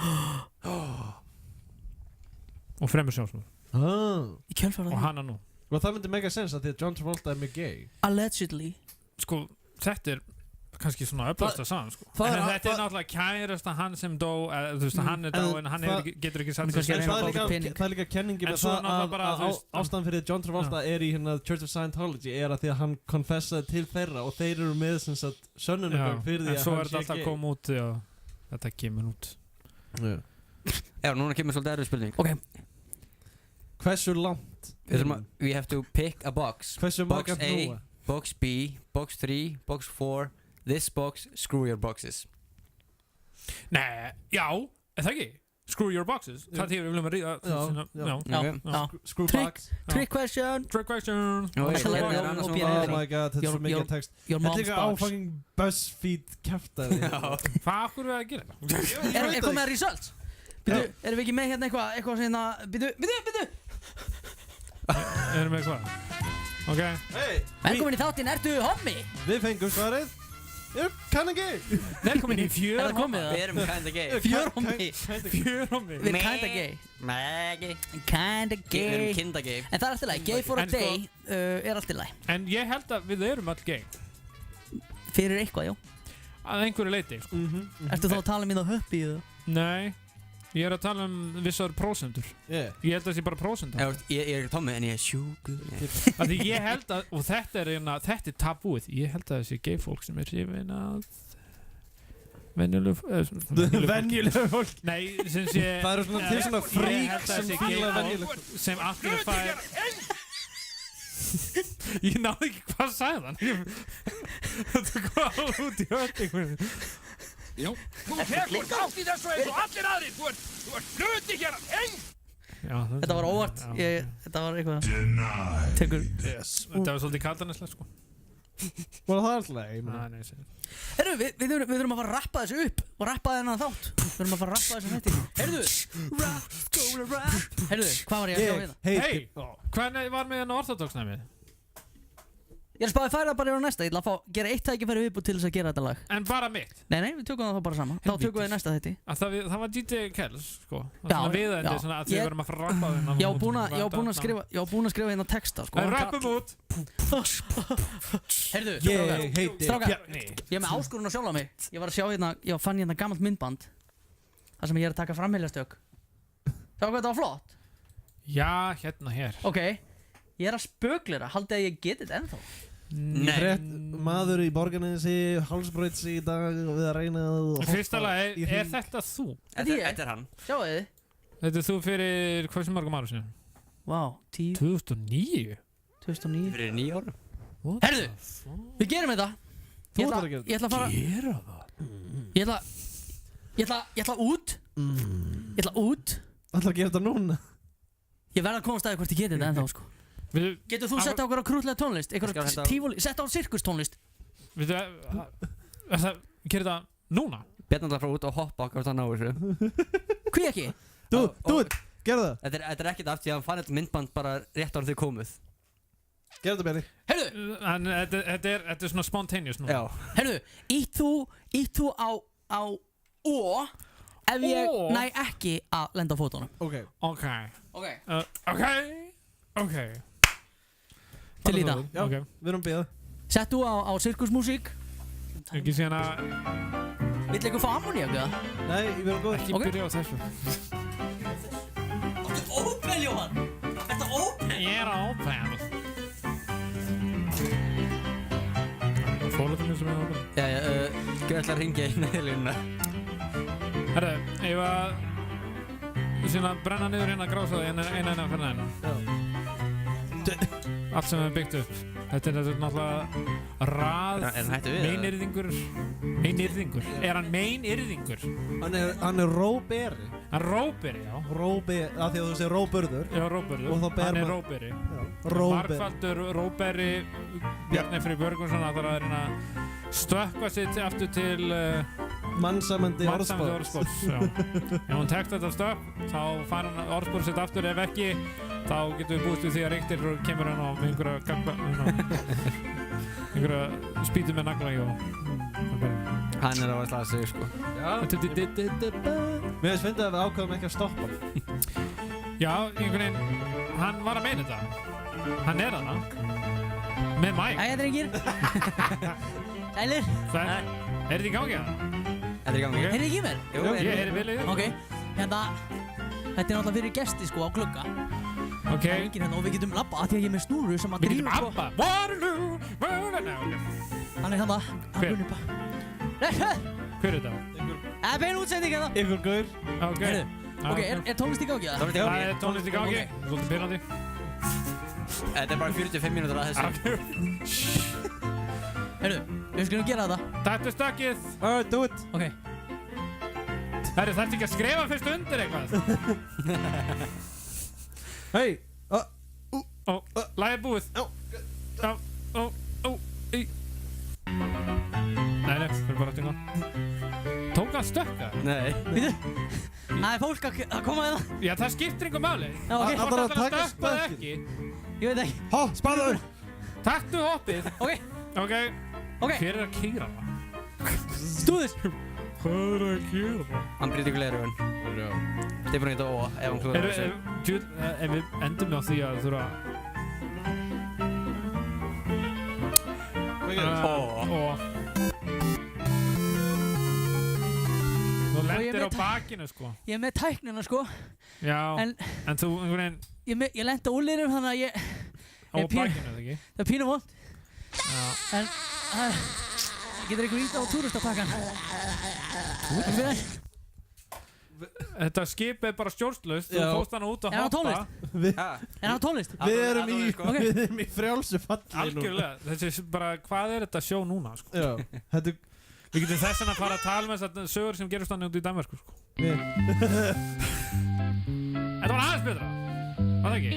og fremur sjálfsmorð Í kjölfarið og hann nú og það myndi mega sens að því að John Travolta er mjög gay allegedly sko þetta er kannski svona öflast að saman sko en þetta er náttúrulega kærasta hann sem dó þú veist hann er dáinn hann getur ekki sagt það er líka kenningi með það að ástæðan fyrir John Travolta er í hérna Church of Scientology er að því að hann konfessaði til þeirra og þeir eru með sem sagt sönnunum fyrir því að hann sé gay en svo er þetta alltaf að koma út þetta kemur út já, núna kemur svolítið erfið spurning ok hversu langt we have to pick a box hversu box A, box B, box 3, box 4 this box, screw your boxes Nei, já, er það ekki? Screw your boxes Það þýðir við viljum að ríða Screw box Trick question Oh my god, þetta er svo mikið text Þetta er líka á fucking BuzzFeed kæftæði Hvað okkur er að gera þetta? Er komið að results? Erum við ekki með hérna eitthvað sem Byttu Erum við eitthvað? Ok Velkomin í þáttinn, ertu hommi? Við fengum svarið Kannagi Velkomin í fjörhommi Við erum kinda gay Fjörhommi Við erum kinda gay Kinda gay Við erum kinda gay En það er alltaf læg, gay for a day er alltaf læg En ég held að við erum öll gay Fyrir eitthvað, já Að einhverju leiti sko. Ertu þá að tala um í það höppi? Nei Ég er að tala vissar prósentur Ég held að það sé bara prósentur Ég er Tommi en ég er sjúkur Því ég held að og þetta er tabúið Ég held að það sé gay fólk sem er hrifin að venjulegu fólk Nei, sem sé Það eru svona til svona frík sem fíla venjulegu sem allir fær Ég náði ekki hvað sagði hann Þetta kom út í öll Já, þú tekur þátt í þessu eins og allir aðrir Þú ert hluti hér Þetta var óvart Þetta var eitthvað Tekur Þetta var svolítið kaldaneslega sko Var það alltaf? Nei, Herru, við þurfum að fara að rappa þessu upp og rappa þennan þátt Við þurfum að fara að rappa þessu hætti Herru, hvað var ég að sjá hérna? Hei, hvernig var með hérna orthodox-næmið? Ég er spáðið færa bara á næsta Ég ætla að gera eitt tækifæri viðbútt til þess að gera þetta lag En bara mitt? Nei, við tökum það þá bara saman Þá tökum við næsta þætti Það var DJ Kells, sko Svona viðendi, svona að þið verðum að fara að rappa þennan Ég var búinn að skrifa hérna texta, sko En rappum út Heyrðu, strákar Ég er með áskorun á sjálf á mig Ég var að sjá hérna, ég fann hérna gammalt myndband þar sem ég er að taka framheljastök Sjá hvað þetta var flott? Já, hérna hér Ok, ég er að spöglera, haldið að ég geti þetta ennþá Frétt maður í Borgarnesi hálsbraut sig í dag við að reyna að Fyrsta lagi, er þetta þú? Þetta er hann Sjáu þið Þetta er þú fyrir hversu mörgum ára sinni? Vá, 10 2009? 2009 Fyrir 9 ára Herðu, við gerum þetta Þú ætlar að gera Ég ætla að fara Gera það? Ég ætla út Ég ætla út Ætlar að gera þetta núna? Ég verð að komast að hvort ég geti þetta ennþá, sko Getur þú sett á okkur á krútlega tónlist? Eitthvað tífóli, sett á sirkustónlist Veitu, það gerir það núna? Bjarnar það frá út og hoppa okkar þannig á þessu Hví ekki? Þú, gerðu það Þetta er ekkert aftur að hann fann eitthvað myndband bara rétt ára þau komuð Gerðu það, Bjarni Herðu En þetta er svona spontaneous núna Já Herðu, ítt þú á O ef ég næ ekki að lenda á fótunum Ok Til í það Já, við erum byggðað Sett þú á sirkusmusík Ekki síðan að Vill eitthvað fá ammoníak eða? Nei, við erum góð Ekki byrja á þessu Þetta ópen, Jóhann Þetta ópen Ég er ópen Fólöfnum sem er ópen Jæja, ég ætla að ringja í neðlínuna Herru, ég var síðan að brenna niður hérna grásaði eina fyrir enn Allt sem við byggt upp Þetta er náttúrulega rað meinyrðingur Er hann meinyrðingur? Hann er róberi Hann róberi, já Róberi, af því að þú segir róbörður Já, róbörður, hann er róberi Margfaldur róberi Bjarni Freyr Björgvinsson að það er að stökkva sitt aftur til Mannsamandi orðspórs Ef hún tekst þetta stökk þá fær hann orðspór sitt aftur ef ekki þá getum við búist við því að reyktir og kemur hann á einhverja spýtu með nagla í og Hann er á að slaga sig sko Mér finnst fyndið að við ákveðum ekki að stoppa Já, einhvern veginn hann var að meina þetta Hann er þarna með mæk Æja, drengir Sælir Er þetta í gangi það? Þetta er í gangi Er þetta ekki mér? Jú, ég er vel í þér Ok, hérna Þetta er náttúrulega fyrir gesti sko á glugga Ok hérna, og við getum labba að því að ég er með snúru sem að Við getum labba? Þannig þannig Hver? Hver er þetta? Það er bein útsending hérna Ykkur gaur Ok Ok, er tónlist í gangi það? Það er tónlist í gangi Svolítið pirrandi Þetta er bara 45 mínútur að þessu Herru, við skulum gera þetta Þetta er stökkið Alright, do it Ok Herru, þarftu ekki að skrifa fyrst undir eitthvað Hei Lagið er búið Nei, það er bara að tinga Tók hann stökka? Nei Það er fólk að koma hérna Já, það skiptir einhver máli Ok Það þarf að taka stökkað ekki Ég veit ekki Há, spæður Taktu hoppið Ok Hver er að kýra það? Stúðis Hvað er að kýra það? Hann brýtir gleraugun Þetta er bara eitthvað óa ef hann klúður þessu Ef við endum á því að þurfa Þú lendir á bakinu sko Ég er með tæknina sko Já, en þú einhvern veginn Ég lendi á úlirum þannig að ég Á bakinu, eða ekki? Það er pínum vond En Getur ykkur ítt á túristatakkan? Þetta skip bara stjórnlaust, þú fórst hana út að hoppa. hann tónlist? Við erum í frjálsu falli núna. Algjörlega, þessi bara, hvað þetta sjó núna, sko? Já, þetta... Við getum þess að fara að tala með þessar sögur sem gerist þannig út í Danmörku, sko. Þetta var aðeins betra, var það ekki?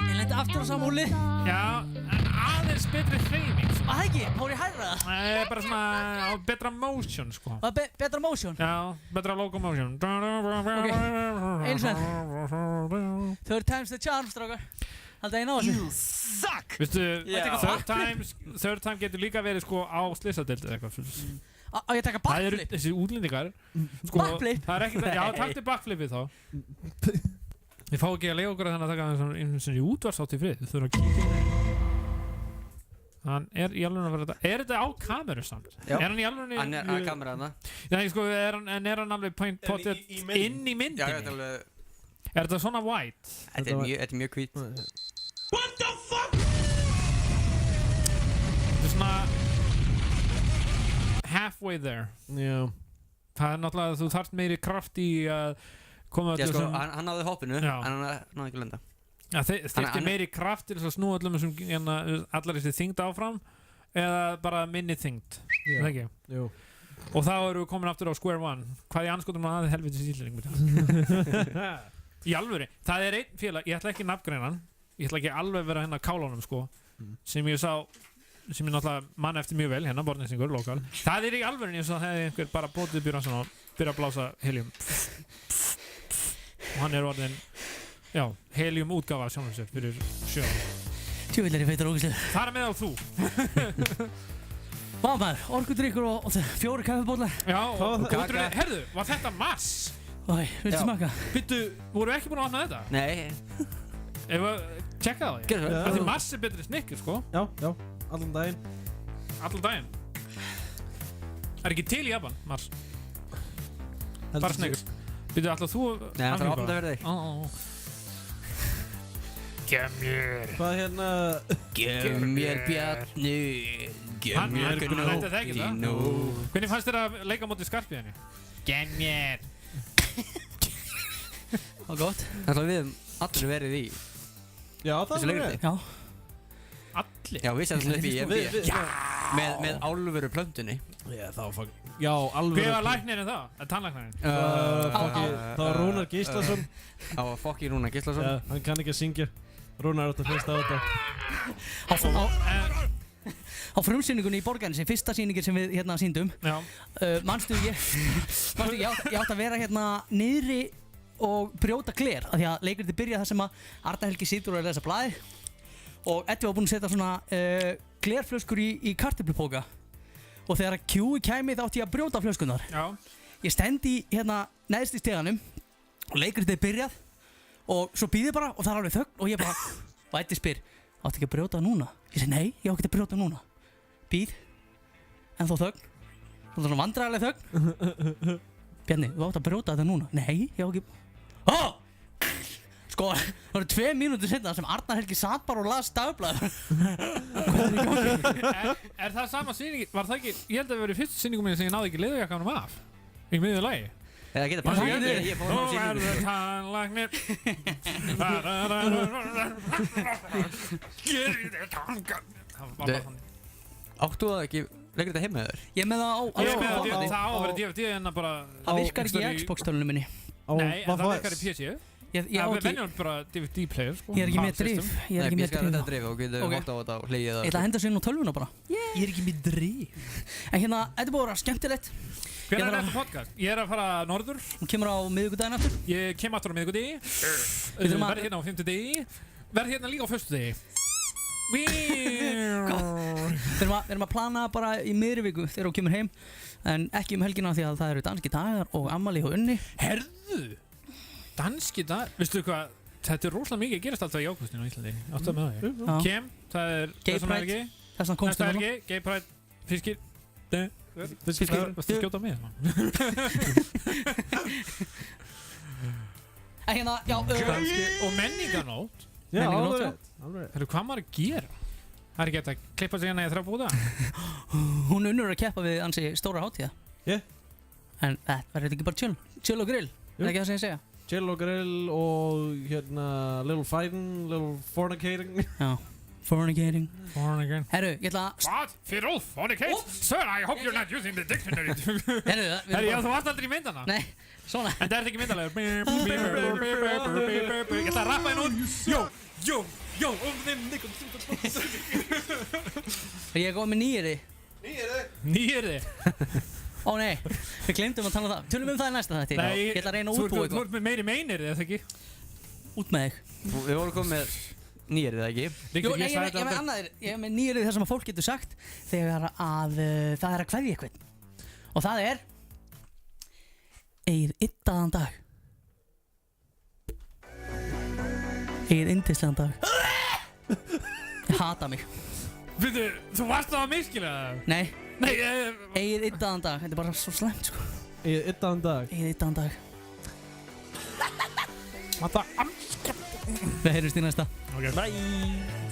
Ég lendi aftur á samhúli. Já, en aðeins betri hreyfing, sko. Var það ekki? Fór ég hærra það? Nei, bara svona á betra motion, sko. Betra motion? Já, betra locomotion. Ok, eins og Third time's the charm, strákar. Haldið að ég ná þessu. You suck! Vistu, third time getur líka verið sko á slysadeildi eða eitthvað. Á ég taka backflip? Það eru þessi útlendingar. Backflip? Það er ekkert, já, taktu backflipið þá. Við fáum ekki að leiða okkur að þannig að taka eins og í útvarsátt í frið. Þú þurfum að kíkja. Hann er í alveg að vera þetta. Er þetta á kameru samt? Já. Er hann í alveg... Hann er á kameru þarna. Já, sko, er hann alveg potið inn í myndinni? Já, þetta er alveg... Er þetta svona white? Þetta er mjög hvít. What the fuck? Þetta er svona halfway there. Já. Það er náttúrulega að þú þarft meiri kraft í að koma Já, sko, hann náði hoppinu, en hann náði ekki að lenda. Já, þurfti meiri kraft til að snúa allar þessi þyngd áfram eða bara minni þyngd, er það ekki? Jú. Og þá erum við komin aftur á square one. Hvað í anskotum aðeins helviti sýlling? Í alvöru, það er einn félag, ég ætla ekki nafngreina hann, ég ætla ekki alveg vera hérna á kálunum sko, sem ég sá, sem ég náttúrulega mann eftir mjög vel, hérna borðnesingur, lokal. Það er í alvöru eins og það hefði einhver bara bótið byrjað svona og byrjað að blása helium. Og hann er orðin, já, helium útgáfa sjálfum sér fyrir sjöðan. Tjóvill er ég feitur ógæslega. Það er meðal þú. Vá maður, orkudrykkur og 4 kaffibóllar. Já, og herðu, var þetta Mars? Æ, viltu smaka? Byttu, voru við ekki búin að opna þetta? Nei. Ef að tjekka það, Gerðu það. Því Mars er betri snikkur, sko. Já, allan daginn. Allan daginn? Er ekki til í Japan, Mars? Bara snikkur. Byttu, ætlað þú... Nei, það er að opna það fyrir þig. Gef mér. Hvað hérna... Gef mér Bjarni. Gef mér Gnókinu. Hvernig fannst þér að leika móti Skarpíðinni? Gef mér. Það var gott. Það er við allir verið í. Já, það er verið. Já. Allir? Já, við setjum upp í EMB. Með álveru plöntunni. Já, það var fucking... Já, alvöru. Hver var læknirinn þá? Tannlæknirinn? Það var Rúnar Gíslason. Það var fucking Rúnar Gíslason. Já, hann kann ekki að syngja. Rúnar átt að fyrsta á þetta. Á frumsýningunni í borgarni, sem fyrsta sýningin sem við hérna sýndum. Já. Manstu ég átti að vera hérna niðri og brjóta gler, af því að leikritið byrjaði þar sem að Arnar Helgi situr og er að lesa blaði og Eddi var búinn að setja svona glerflöskur í kartöflupóka og þegar að Q-i kæmi þá átti ég að brjóta flöskunar. Já. Ég stend í hérna neðst í steganum og leikritið er byrjað og svo býði bara og það er alveg þögn og ég bara og Eddi spyr, átti ekki að brjóta núna? Ég segi nei, ég á ekki að brjóta núna. Býð, en þó þögn, svona vandræðileg þögn. Bjarni, þú átt að brjóta þetta núna? Nei, ég á ekki... Sko, það voru 2 mínútur seinna sem Arnar Helgi satt bara og las dagblaður. Hvað er í gangi? Er það sama sýning? Var það ekki, ég held að það verið fyrstu sýningum minni sem ég náði ekki leðurjakkanum af. Í miðju lagi. Það getur bara ég fór á sýningu. Þú verður tannlæknir. Áttu það ekki leikur þetta heim með þér? Ég með það á Ég með það á að vera DVD en að bara... Það virkar ekki í Xbox-tölunum minni. Nei, en það virkar í PC. Ég á ekki... Það er bara DVD-player, sko. Ég er ekki með drif. Nei, ég skal þetta drif og getur hótt á þetta og hleyið það. Ég ætla að henda sér inn á tölvuna bara. Ég er ekki með drif. En hérna, þetta er búið að vera skemmtilegt. Hvernig er þetta podcast? Ég er að fara norður. Hún kemur á miðvikudaginn aftur. Ég kem aftur á miðvikudegi. Verð hérna á 50-degi. Verð hérna líka á föstudegi. Við erum að plana bara í miðri viku þegar þú kemur heim en ekki helgina því að það eru danski dagar og ammali og unni. Herðu, danski dagar, veistu hvað, þetta er rosalega mikið að gerast alltaf í ágústinu á Íslandi. Áttu með það, Kem, það er þessum helgi, næsta helgi, Gay Pride, fiskir, varstu skjóta með það? Hérna, já, og menningarnótt. Já, alveg. Herru, hvað maður að gera? Það ekki hægt að klippa sig hérna í 3 búða? Hún unnur að keppa við ansi stóra hátíða. En verður þetta ekki bara chill og grill? Það ekki það sem ég segja? Chill og grill og hérna little fighting, little fornicating. Já, fornicating. Herru, ég ætla að... What? Fiddle? Fornicate? Sir, I hope you're not using the dictionary. Herru, já, þú varst aldrei í myndana? Nei, svona. En það er ekki myndalegur. Ég ætla að rappa henn út. Yo, Ég er góð með nýjirði. Nýjirði? Ó nei, við glemdum að tala um það. Tölum það í næsta þætti. Ég ætla að reyna að útbúa eitthvað. Þú ert með meiri meinirði, eða ekki? Út með þig. Við vorum komið með nýjirði, eða ekki? Jú, nei, ég er með annaðir. Ég er með nýjirði þar sem að fólk getur sagt þegar að það er að kveðja eitthvað. Og það er Egið yddaðan dag. Egið yndislegan dag. Ég hata mig. Þú varst það að miskilega? Nei. Egið yddaðan dag. Þetta er bara svo slæmt, sko. Egið yddaðan dag? Egið yddaðan dag. Þetta Við heyrjumst í næsta. Ok. Bye.